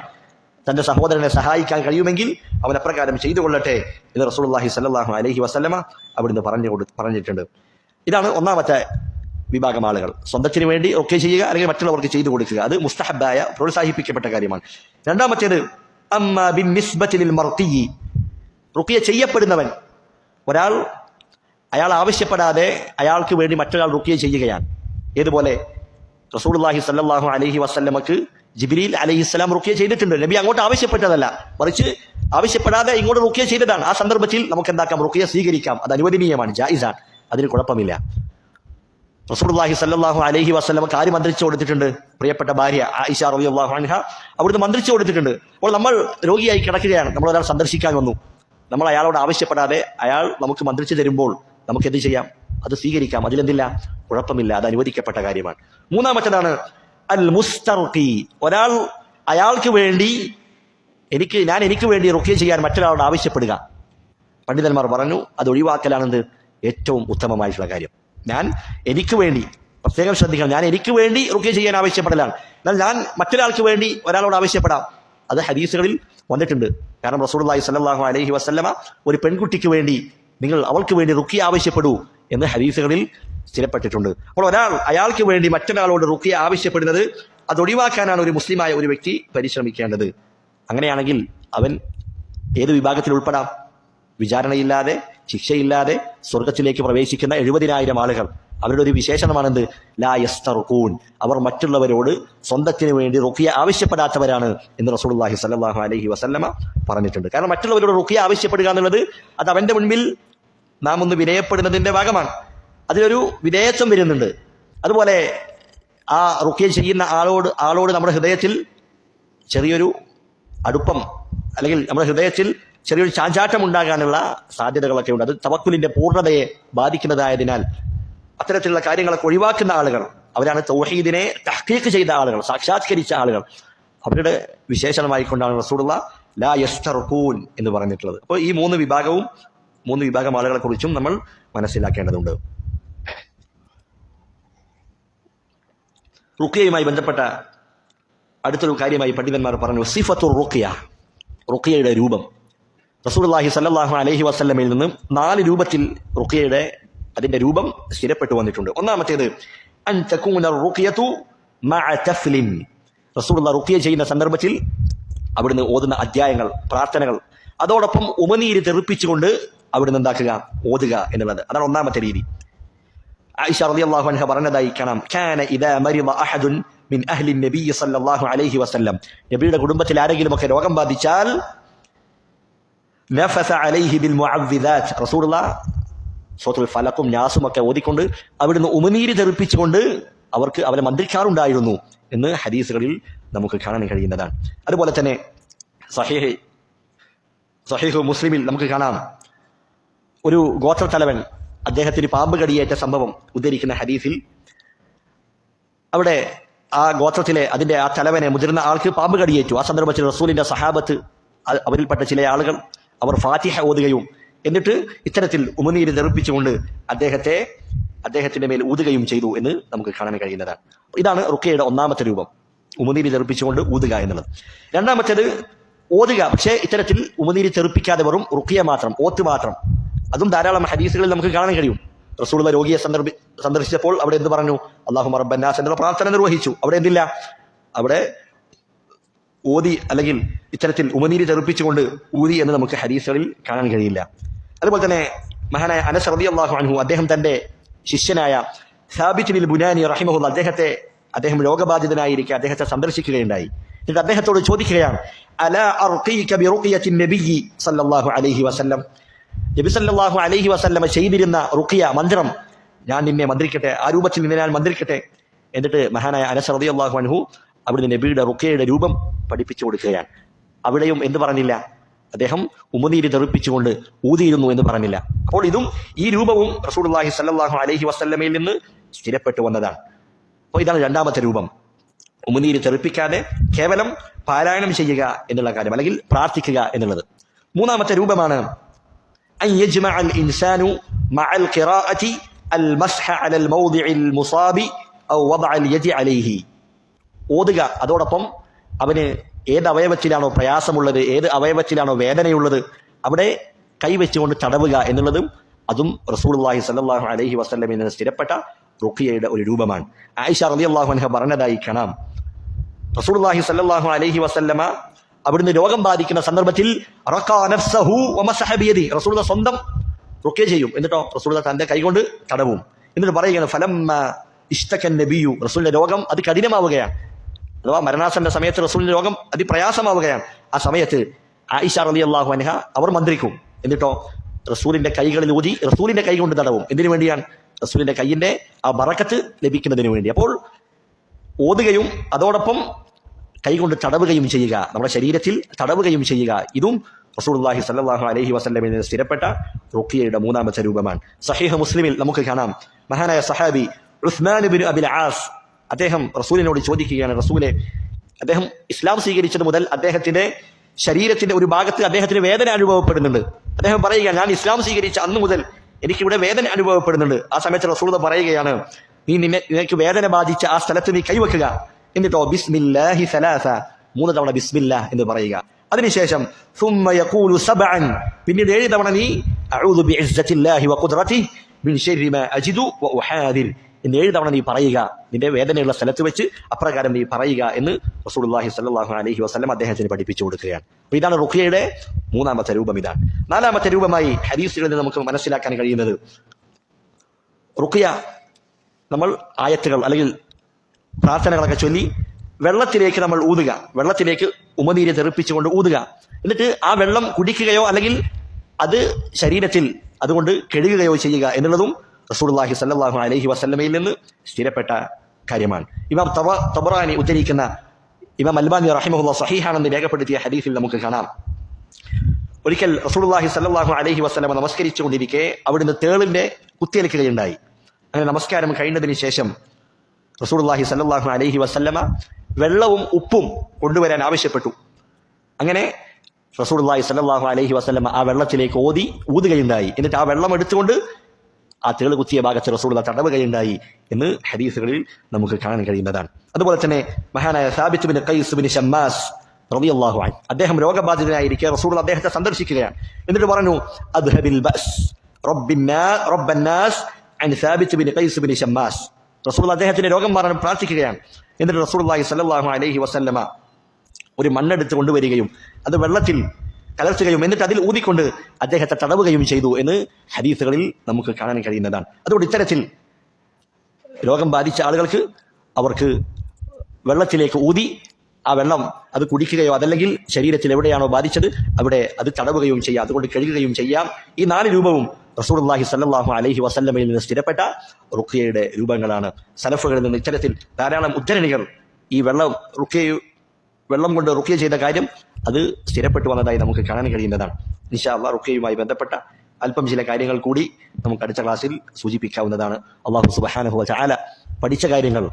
തന്റെ സഹോദരനെ സഹായിക്കാൻ കഴിയുമെങ്കിൽ അവൻ അപ്രകാരം ചെയ്തു കൊള്ളട്ടെ എന്ന് റസൂലുള്ളാഹി സ്വല്ലല്ലാഹു അലൈഹി വസല്ലമ അവിടുന്ന് പറഞ്ഞിട്ടുണ്ട്. ഇതാണ് ഒന്നാമത്തെ വിഭാഗം ആളുകൾ, സ്വന്തത്തിന് വേണ്ടി ഒക്കെ ചെയ്യുക അല്ലെങ്കിൽ മറ്റുള്ളവർക്ക് ചെയ്തു കൊടുക്കുക. അത് മുസ്തഹബായ പ്രോത്സാഹിപ്പിക്കപ്പെട്ട കാര്യമാണ്. രണ്ടാമത്തേത് അമ്മാ ബിന്നിസ്ബതി ലിൽ മർഖി, റുഖ്യ ചെയ്യപ്പെടുന്നവൻ അയാൾ ആവശ്യപ്പെടാതെ അയാൾക്ക് വേണ്ടി മറ്റൊരാൾ റുഖ്യ ചെയ്യുകയാണ്. ഏതുപോലെ റസൂലുള്ളാഹി സ്വല്ലല്ലാഹു അലൈഹി വസല്ലമക്ക് ജിബ്രീൽ അലൈഹിസ്സലാം റുഖ്യ ചെയ്തിട്ടുണ്ട്. നബി അങ്ങോട്ട് ആവശ്യപ്പെട്ടതല്ല, മറിച്ച് ആവശ്യപ്പെടാതെ ഇങ്ങോട്ട് റുഖ്യ ചെയ്തതാണ്. ആ സന്ദർഭത്തിൽ നമുക്ക് എന്താക്കാം? റുഖ്യ സ്വീകരിക്കാം, അത് അനുവദനീയമാണ്, ജായിസാണ്, അതിന് കുഴപ്പമില്ല. റസൂലുള്ളാഹി സ്വല്ലല്ലാഹു അലൈഹി വസല്ലമക്ക് ആര് മന്ത്രിച്ചു കൊടുത്തിട്ടുണ്ട്? പ്രിയപ്പെട്ട ഭാര്യ ആയിഷ റളിയല്ലാഹു അൻഹ അവിടുന്ന് മന്ത്രിച്ചു കൊടുത്തിട്ടുണ്ട്. അപ്പോൾ നമ്മൾ രോഗിയായി കിടക്കുകയാണ്, നമ്മൾ ഒരാൾ സന്ദർശിക്കാൻ വന്നു, നമ്മൾ അയാളോട് ആവശ്യപ്പെടാതെ അയാൾ നമുക്ക് മന്ത്രിച്ചു തരുമ്പോൾ നമുക്ക് എന്ത് ചെയ്യാം? അത് സ്വീകരിക്കാം, അതിലെന്തില്ല? കുഴപ്പമില്ല, അത് അനുവദിക്കപ്പെട്ട കാര്യമാണ്. മൂന്നാമത്തേതാണ് അൽ മുസ്തർഖി, ഒരാൾ അയാൾക്ക് വേണ്ടി എനിക്ക് വേണ്ടി റുഖ്യ ചെയ്യാൻ മറ്റൊരാളോട് ആവശ്യപ്പെടുക. പണ്ഡിതന്മാർ പറഞ്ഞു അത് ഒഴിവാക്കലാണെന്ത്? ഏറ്റവും ഉത്തമമായിട്ടുള്ള കാര്യം. എനിക്ക് വേണ്ടി, പ്രത്യേകം ശ്രദ്ധിക്കണം, ഞാൻ എനിക്ക് വേണ്ടി റുഖ്യ ചെയ്യാൻ ആവശ്യപ്പെടലാണ്. എന്നാൽ ഞാൻ മറ്റൊരാൾക്ക് വേണ്ടി ഒരാളോട് ആവശ്യപ്പെടാം, അത് ഹദീസുകളിൽ വന്നിട്ടുണ്ട്. കാരണം റസൂലുള്ളാഹി സ്വല്ലല്ലാഹു അലൈഹി വസല്ലമ ഒരു പെൺകുട്ടിക്ക് വേണ്ടി നിങ്ങൾ അവൾക്ക് വേണ്ടി റുഖ്യ ആവശ്യപ്പെടൂ എന്ന് ഹദീസുകളിൽ സ്ഥിരപ്പെട്ടിട്ടുണ്ട്. അപ്പോൾ അയാൾക്ക് വേണ്ടി മറ്റൊരാളോട് റുഖ്യ ആവശ്യപ്പെടുന്നത് അത് ഒഴിവാക്കാനാണ് ഒരു മുസ്ലിമായ ഒരു വ്യക്തി പരിശ്രമിക്കേണ്ടത്. അങ്ങനെയാണെങ്കിൽ അവൻ ഏത് വിഭാഗത്തിൽ ഉൾപ്പെടാം? വിചാരണയില്ലാതെ ശിക്ഷയില്ലാതെ സ്വർഗത്തിലേക്ക് പ്രവേശിക്കുന്ന 70,000 ആളുകൾ, അവരുടെ ഒരു വിശേഷണമാണെന്ത്? ലാ യസ്തർഖൂൻ, അവർ മറ്റുള്ളവരോട് സ്വന്തത്തിന് വേണ്ടി റുഖ്യ ആവശ്യപ്പെടാത്തവരാണ് എന്ന് റസൂലുള്ളാഹി സ്വല്ലല്ലാഹു അലൈഹി വസല്ലമ പറഞ്ഞിട്ടുണ്ട്. കാരണം മറ്റുള്ളവരോട് റുഖ്യ ആവശ്യപ്പെടുക എന്നുള്ളത് അത് അവന്റെ മുൻപിൽ നാം ഒന്ന് വിനയപ്പെടുന്നതിന്റെ ഭാഗമാണ്, അതിലൊരു വിധേയത്വം വരുന്നുണ്ട്. അതുപോലെ ആ റുഖ്യ ചെയ്യുന്ന ആളോട് നമ്മുടെ ഹൃദയത്തിൽ ചെറിയൊരു അടുപ്പം അല്ലെങ്കിൽ നമ്മുടെ ഹൃദയത്തിൽ ചെറിയൊരു ചാഞ്ചാട്ടം ഉണ്ടാകാനുള്ള സാധ്യതകളൊക്കെ ഉണ്ട്. അത് തവക്കുലിന്റെ പൂർണ്ണതയെ ബാധിക്കുന്നതായതിനാൽ അത്തരത്തിലുള്ള കാര്യങ്ങളൊക്കെ ഒഴിവാക്കുന്ന ആളുകൾ അവരാണ് തൗഹീദിനെ തഹ്ഖീഖ് ചെയ്ത ആളുകൾ, സാക്ഷാത്കരിച്ച ആളുകൾ. അവരുടെ വിശേഷണമായിക്കൊണ്ടാണ് റസൂലുള്ളാഹി ലാ യസ്തർഖൂൻ എന്ന് പറഞ്ഞിട്ടുള്ളത്. അപ്പോൾ ഈ മൂന്ന് വിഭാഗം ആളുകളെ കുറിച്ചും നമ്മൾ മനസ്സിലാക്കേണ്ടതുണ്ട്. റുഖ്യയുമായി ബന്ധപ്പെട്ട അടുത്തൊരു കാര്യമായി പണ്ഡിതന്മാർ പറഞ്ഞു സിഫത്തുർ റുഖ്യ, റുഖ്യയുടെ രൂപം. റസൂലുള്ളാഹി സ്വല്ലല്ലാഹു അലൈഹി വസല്ലമയിൽ നിന്ന് 4 രൂപത്തിൽ റുഖ്യയുടെ അതിന്റെ രൂപം സ്ഥിരപ്പെട്ടു വന്നിട്ടുണ്ട്. ഒന്നാമത്തേത് അൻ തകൂന റുഖ്യതു മഅ തഫ്ലിൻ, റസൂലുള്ളാഹി റുഖ്യ ചെയ്യുന്ന സന്ദർഭത്തിൽ അവിടുന്ന് ഓതുന്ന അധ്യായങ്ങൾ, പ്രാർത്ഥനകൾ, അതോടൊപ്പം ഉമനീര് തെറിപ്പിച്ചുകൊണ്ട് അവിടുന്ന് എന്താക്കുക? ഓതുക എന്നുള്ളത്. അതാണ് ഒന്നാമത്തെ രീതി. ആയിഷ റളിയല്ലാഹു അൻഹ പറഞ്ഞതായി കാണാം, കാന ഇദാ മരിദ അഹദുൻ മിൻ അഹ്ലി നബി സല്ലല്ലാഹു അലൈഹി വസല്ലം, നബിയുടെ കുടുംബത്തിൽ ആരെങ്കിലും ഒക്കെ രോഗം ബാധിച്ചാൽ നഫസ അലൈഹി ബിൽ മുഅവ്വിദാത്ത്, റസൂലുള്ളാഹി സൂറത്തുൽ ഫലഖും നാസും ഒക്കെ ഓതിക്കൊണ്ട് അവിടുന്ന് ഉമനീര് തെറിപ്പിച്ചുകൊണ്ട് അവരെ മന്ത്രിക്കാറുണ്ടായിരുന്നു എന്ന് ഹദീസുകളിൽ നമുക്ക് കാണാൻ കഴിയുന്നതാണ്. അതുപോലെ തന്നെ സഹീഹ് മുസ്ലിമിൽ നമുക്ക് കാണാം, ഒരു ഗോത്രത്തലവൻ അദ്ദേഹത്തിന് പാമ്പ് കടിയേറ്റ സംഭവം ഉദ്ധരിക്കുന്ന ഹദീസിൽ അവിടെ ആ ഗോത്രത്തിലെ അതിന്റെ ആ തലവനെ, മുതിർന്ന ആൾക്ക് പാമ്പ് കടിയേറ്റു. ആ സന്ദർഭത്തിൽ റസൂലിന്റെ സഹാബത്ത്, അവരിൽപ്പെട്ട ചില ആളുകൾ അവർ ഫാത്തിഹ ഓതുകയും എന്നിട്ട് ഇത്തരത്തിൽ ഉമനീര് തെറിപ്പിച്ചുകൊണ്ട് അദ്ദേഹത്തിന്റെ മേൽ ഊതുകയും ചെയ്തു എന്ന് നമുക്ക് കാണാൻ കഴിയുന്നതാണ്. ഇതാണ് റുഖ്യയുടെ ഒന്നാമത്തെ രൂപം, ഉമനീര് തെറിപ്പിച്ചുകൊണ്ട് ഊതുക എന്നുള്ളത്. രണ്ടാമത്തേത് ഓതുക, പക്ഷേ ഇത്തരത്തിൽ ഉമനീര് തെറിപ്പിക്കാതെ വെറും റുഖ്യ മാത്രം, ഓത്ത് മാത്രം. അതും ധാരാളം ഹദീസുകളിൽ നമുക്ക് കാണാൻ കഴിയും. റസൂലുള്ളാഹി രോഗിയെ സന്ദർശിച്ചപ്പോൾ അവിടെ എന്ത് പറഞ്ഞു? അല്ലാഹുമ്മ റബ്ബന്നാസ് എന്നുള്ള പ്രാർത്ഥന നിർവഹിച്ചു. അവിടെ എന്തില്ല? അവിടെ ഓതി അല്ലെങ്കിൽ ഇത്തരത്തിൽ ഉമനീര് തെറിപ്പിച്ചുകൊണ്ട് ഊതി എന്ന് നമുക്ക് ഹദീസുകളിൽ കാണാൻ കഴിയില്ല. അതുപോലെ തന്നെ മഹാനായ അനസ് റളിയല്ലാഹു അൻഹു അദ്ദേഹം തന്റെ ശിഷ്യനായ സാബിത്ത് ബിൻ ബുനാനി റഹിമഹുല്ലാഹ് അദ്ദേഹം രോഗബാധിതനായിരിക്കെ അദ്ദേഹത്തെ സന്ദർശിക്കുകയുണ്ടായി. എന്നിട്ട് അദ്ദേഹത്തോട് ചോദിക്കുകയാണ്, അലാ അർഖീക ബിറുഖിയത്തിൻ നബിയ്യി സല്ലല്ലാഹു അലൈഹി വസല്ലം, നബി സല്ലല്ലാഹു അലൈഹി വസല്ലം ചെയ്തിരുന്ന റുഖിയ മന്ത്രം ഞാൻ നിന്നെ മന്ത്രിക്കട്ടെ, ആ രൂപത്തിൽ നിന്നെ ഞാൻ മന്ത്രിക്കട്ടെ. എന്നിട്ട് മഹാനായ അനസ് റളിയല്ലാഹു അൻഹു അവിടുന്ന് നബിയുടെ റുഖിയയുടെ രൂപം പഠിപ്പിച്ചു കൊടുക്കുകയാണ്. അവിടെയും എന്ത് പറഞ്ഞില്ല, അദ്ദേഹം ഉമനീര് തെറിപ്പിച്ചുകൊണ്ട് ഊതിയിരുന്നു എന്ന് പറഞ്ഞില്ല. അപ്പോൾ ഇതും ഈ രൂപവും റസൂലുള്ളാഹി സ്വല്ലല്ലാഹു അലൈഹി വസല്ലമയിൽ നിന്ന് സ്ഥിരപ്പെട്ടു വന്നതാണ്. അപ്പോൾ ഇതാണ് രണ്ടാമത്തെ രൂപം, ഉമനീര് തെറിപ്പിക്കാതെ കേവലം പാരായണം ചെയ്യുക എന്നുള്ള കാര്യം, അല്ലെങ്കിൽ പ്രാർത്ഥിക്കുക എന്നുള്ളത്. മൂന്നാമത്തെ രൂപമാണ് അൻ യജ്മഅൽ ഇൻസാനു മഅൽ ഖിറാഅതി അൽ മസ്ഹ അലൽ മൗദിഇൽ മുസാബി ഔ വദഅൽ യദി അലൈഹി. ഓതുക, അതോടൊപ്പം അവന് ഏത് അവയവത്തിലാണോ പ്രയാസമുള്ളത്, ഏത് അവയവത്തിലാണോ വേദനയുള്ളത് അവിടെ കൈവച്ചുകൊണ്ട് തടവുക എന്നുള്ളതും അതും റസൂലുള്ളാഹി സ്വല്ലല്ലാഹു അലൈഹി വസല്ലമയിൽ നിന്ന് സ്ഥിരപ്പെട്ട റുഖിയയുടെ ഒരു രൂപമാണ്. ആയിഷ റളിയല്ലാഹു അൻഹ പറഞ്ഞതായി കാണാം, റസൂലുള്ളാഹി സ്വല്ലല്ലാഹു അലൈഹി വസല്ലമ അവിടുന്ന് രോഗം ബാധിക്കുന്ന സന്ദർഭത്തിൽ റഖാ നഫ്സഹു വമസഹ ബിയദി, റസൂലുള്ളാഹി സ്വന്തം റുഖിയ ചെയ്യും, എന്നിട്ടോ റസൂലുള്ളാഹി തന്റെ കൈകൊണ്ട് തടവും. എന്നിട്ട് പറയുകയാണ് ഫലമ്മ ഇഷ്തകൻ നബിയു, റസൂലിന്റെ രോഗം അത് കഠിനമാവുകയാണ്, അഥവാ മരണാസന്ന സമയത്ത് റസൂലിന്റെ രോഗം അതിപ്രയാസമാവുകയാണ്. ആ സമയത്ത് ആയിഷ റളിയല്ലാഹു അൻഹ അവർ മന്ത്രിക്കും, എന്നിട്ടോ റസൂലിന്റെ കൈകളിൽ ഊതി റസൂലിന്റെ കൈ കൊണ്ട് തടവും. എന്തിനു വേണ്ടിയാണ്? റസൂലിന്റെ കൈയിന്റെ ആ ബറക്കത്ത് ലഭിക്കുന്നതിന് വേണ്ടി. അപ്പോൾ ഓതുകയും അതോടൊപ്പം കൈകൊണ്ട് തടവുകയും ചെയ്യുക, നമ്മുടെ ശരീരത്തിൽ തടവുകയും ചെയ്യുക, ഇതും റസൂലുള്ളാഹി സ്വല്ലല്ലാഹു അലൈഹി വസല്ലമയിൽ നിന്ന് സ്ഥിരപ്പെട്ട റുഖിയയുടെ മൂന്നാമത്തെ രൂപമാണ്. സഹീഹ് മുസ്ലിമിൽ നമുക്ക് കാണാം, മഹാനായ സഹാബി ഉസ്മാൻ ഇബ്നു അബിൽ ആസ് അദ്ദേഹം റസൂലിനോട് ചോദിക്കുകയാണ്, റസൂലെ, അദ്ദേഹം ഇസ്ലാം സ്വീകരിച്ചത് മുതൽ അദ്ദേഹത്തിന്റെ ശരീരത്തിന്റെ ഒരു ഭാഗത്ത് അദ്ദേഹത്തിന് വേദന അനുഭവപ്പെടുന്നുണ്ട്. അദ്ദേഹം പറയുക, ഞാൻ ഇസ്ലാം സ്വീകരിച്ച അന്ന് മുതൽ എനിക്കിവിടെ വേദന അനുഭവപ്പെടുന്നുണ്ട്. ആ സമയത്ത് റസൂൽ പറയുകയാണ്, നിനക്ക് വേദന ബാധിച്ച ആ സ്ഥലത്ത് നീ കൈവെക്കുക, എന്നിട്ടോ ബിസ്മില്ലാഹി സലാസ, 3 തവണ ബിസ്മില്ലാ എന്ന് പറയുക. അതിനുശേഷം സുമ്മ യഖൂലു സബ്അൻ, പിന്നീട് 7 തവണ നീ അഊദു ബിഇസ്സത്തില്ലാഹി വഖുദ്റതിഹി മിൻ ശർരി മാ അജിദു വഉഹാദിർ എന്ന് 7 തവണ നീ പറയുക, നിന്റെ വേദനയുള്ള സ്ഥലത്ത് വെച്ച് അപ്രകാരം നീ പറയുക എന്ന് റസൂലുള്ളാഹി സ്വല്ലല്ലാഹു അലൈഹി വസല്ലം അദ്ദേഹത്തിന് പഠിപ്പിച്ചു കൊടുക്കുകയാണ്. അപ്പോൾ ഇതാണ് റുഖിയയുടെ മൂന്നാമത്തെ രൂപം. ഇതാണ് നാലാമത്തെ രൂപമായി ഹദീസുകളിൽ നിന്ന് നമുക്ക് മനസ്സിലാക്കാൻ കഴിയുന്നത്, റുഖിയ നമ്മൾ ആയത്തുകൾ അല്ലെങ്കിൽ പ്രാർത്ഥനകളൊക്കെ ചൊല്ലി വെള്ളത്തിലേക്ക് നമ്മൾ ഊതുക, വെള്ളത്തിലേക്ക് ഉമനീര് തെറിപ്പിച്ചുകൊണ്ട് ഊതുക, എന്നിട്ട് ആ വെള്ളം കുടിക്കുകയോ അല്ലെങ്കിൽ അത് ശരീരത്തിൽ അതുകൊണ്ട് കഴുകുകയോ ചെയ്യുക എന്നുള്ളതും റസൂലുള്ളാഹി സ്വല്ലല്ലാഹു അലൈഹി വസല്ലമയിൽ നിന്ന് സ്ഥിരപ്പെട്ട കാര്യമാണ്. ഇമാം തബറാനി ഉദ്ധരിക്കുന്ന ഇമാം അൽബാനി റഹിമഹുല്ലാഹ് സഹീഹാണെന്ന് രേഖപ്പെടുത്തിയ ഹദീസിൽ നമുക്ക് കാണാം, ഒരിക്കൽ റസൂലുള്ളാഹി സ്വല്ലല്ലാഹു അലൈഹി വസല്ലമ നമസ്കരിച്ചുകൊണ്ടിരിക്കെ അവിടുന്ന് തേളിന്റെ കുത്തിയേൽക്കുകയുണ്ടായി. അങ്ങനെ നമസ്കാരം കഴിഞ്ഞതിന് ശേഷം റസൂലുള്ളാഹി സ്വല്ലല്ലാഹു അലൈഹി വസല്ലമ വെള്ളവും ഉപ്പും കൊണ്ടുവരാൻ ആവശ്യപ്പെട്ടു. അങ്ങനെ റസൂലുള്ളാഹി സ്വല്ലല്ലാഹു അലൈഹി വസല്ലമ ആ വെള്ളത്തിലേക്ക് ഊതുകയുണ്ടായി. എന്നിട്ട് ആ വെള്ളം എടുത്തുകൊണ്ട് ആ തേള് കുത്തിയ ഭാഗത്ത് റസൂലുള്ളാഹി തടവുകയുണ്ടായി എന്ന് ഹദീസുകളിൽ നമുക്ക് കാണാൻ കഴിയുന്നതാണ്. അതുപോലെ തന്നെ മഹാനായ സാബിത്ത് ബിൻ ഖൈസ് ബിൻ ശമ്മാസ് റളിയല്ലാഹു അൻഹു അദ്ദേഹം രോഗബാധിതനായിരിക്കെ റസൂലുള്ളാഹി അദ്ദേഹത്തെ സന്ദർശിക്കുകയാണ്. എന്നിട്ട് പറഞ്ഞു, അദ്ഹബിൽ ബഅസ് റബ്ബന്നാസ് അൻ സാബിത്ത് ബിൻ ഖൈസ് ബിൻ ശമ്മാസ്. റസൂലുള്ളാഹി അദ്ദേഹത്തിന്റെ രോഗം മാറാൻ പ്രാർത്ഥിക്കുകയാണ്. എന്നിട്ട് റസൂലുള്ളാഹി സ്വല്ലല്ലാഹു അലൈഹി വസല്ലമ ഒരു മണ്ണെടുത്ത് കൊണ്ടുവരികയും അത് വെള്ളത്തിൽ കലർത്തുകയും എന്നിട്ട് അതിൽ ഊതിക്കൊണ്ട് അദ്ദേഹത്തെ തടവുകയും ചെയ്തു എന്ന് ഹദീസുകളിൽ നമുക്ക് കാണാൻ കഴിയുന്നതാണ്. അതുകൊണ്ട് ഇത്തരത്തിൽ രോഗം ബാധിച്ച ആളുകൾക്ക് അവർക്ക് വെള്ളത്തിലേക്ക് ഊതി ആ വെള്ളം അത് കുടിക്കുകയോ അതല്ലെങ്കിൽ ശരീരത്തിൽ എവിടെയാണോ ബാധിച്ചത് അവിടെ അത് തടവുകയും ചെയ്യാം, അതുകൊണ്ട് കഴുകുകയും ചെയ്യാം. ഈ 4 രൂപവും റസൂലുള്ളാഹി സ്വല്ലല്ലാഹു അലൈഹി വസല്ലമയിൽ നിന്ന് സ്ഥിരപ്പെട്ട റുഖിയയുടെ രൂപങ്ങളാണ്. സലഫുകളിൽ നിന്ന് ഇത്തരത്തിൽ ധാരാളം ഉദ്ധരണികൾ ഈ വെള്ളം കൊണ്ട് റുഖിയ ചെയ്ത കാര്യം അത് സ്ഥിരപ്പെട്ടു വന്നതായി നമുക്ക് കാണാൻ കഴിയുന്നതാണ്. ഇൻഷാ അല്ലാഹ് റുഖിയയുമായി ബന്ധപ്പെട്ട അല്പം ചില കാര്യങ്ങൾ കൂടി നമുക്ക് അടുത്ത ക്ലാസ്സിൽ സൂചിപ്പിക്കാവുന്നതാണ്. അല്ലാഹു സുബ്ഹാനഹു വ തആല പഠിച്ച കാര്യങ്ങൾ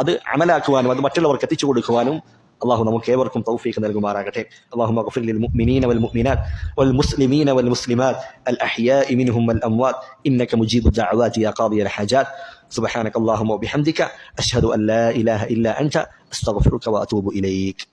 അത് അമലാക്കുവാനും അത് മറ്റുള്ളവർക്ക് എത്തിച്ചു കൊടുക്കുവാനും അല്ലാഹു നമുക്ക് ഏവർക്കും തൗഫീഖ് നൽകുമാറാകട്ടെ. അല്ലാഹുമ്മ ഗഫിർ ലിൽ മുഅ്മിനീന വൽ മുഅ്മിനാത്ത് വൽ മുസ്ലിമീന വൽ മുസ്ലിമാത്ത് അൽ അഹ്യാഇ മിൻഹും വൽ അംവാത്ത് ഇന്നക മുജീബു ദഅവാതി യാ ഖാദിയൽ ഹജാത്ത്. സുബ്ഹാനക അല്ലാഹുമ്മ വബിഹംദിക അശ്ഹദു അൻ ലാ ഇലാഹ ഇല്ലാ അൻത അസ്തഗ്ഫിറുക വഅതൂബു ഇലൈക്.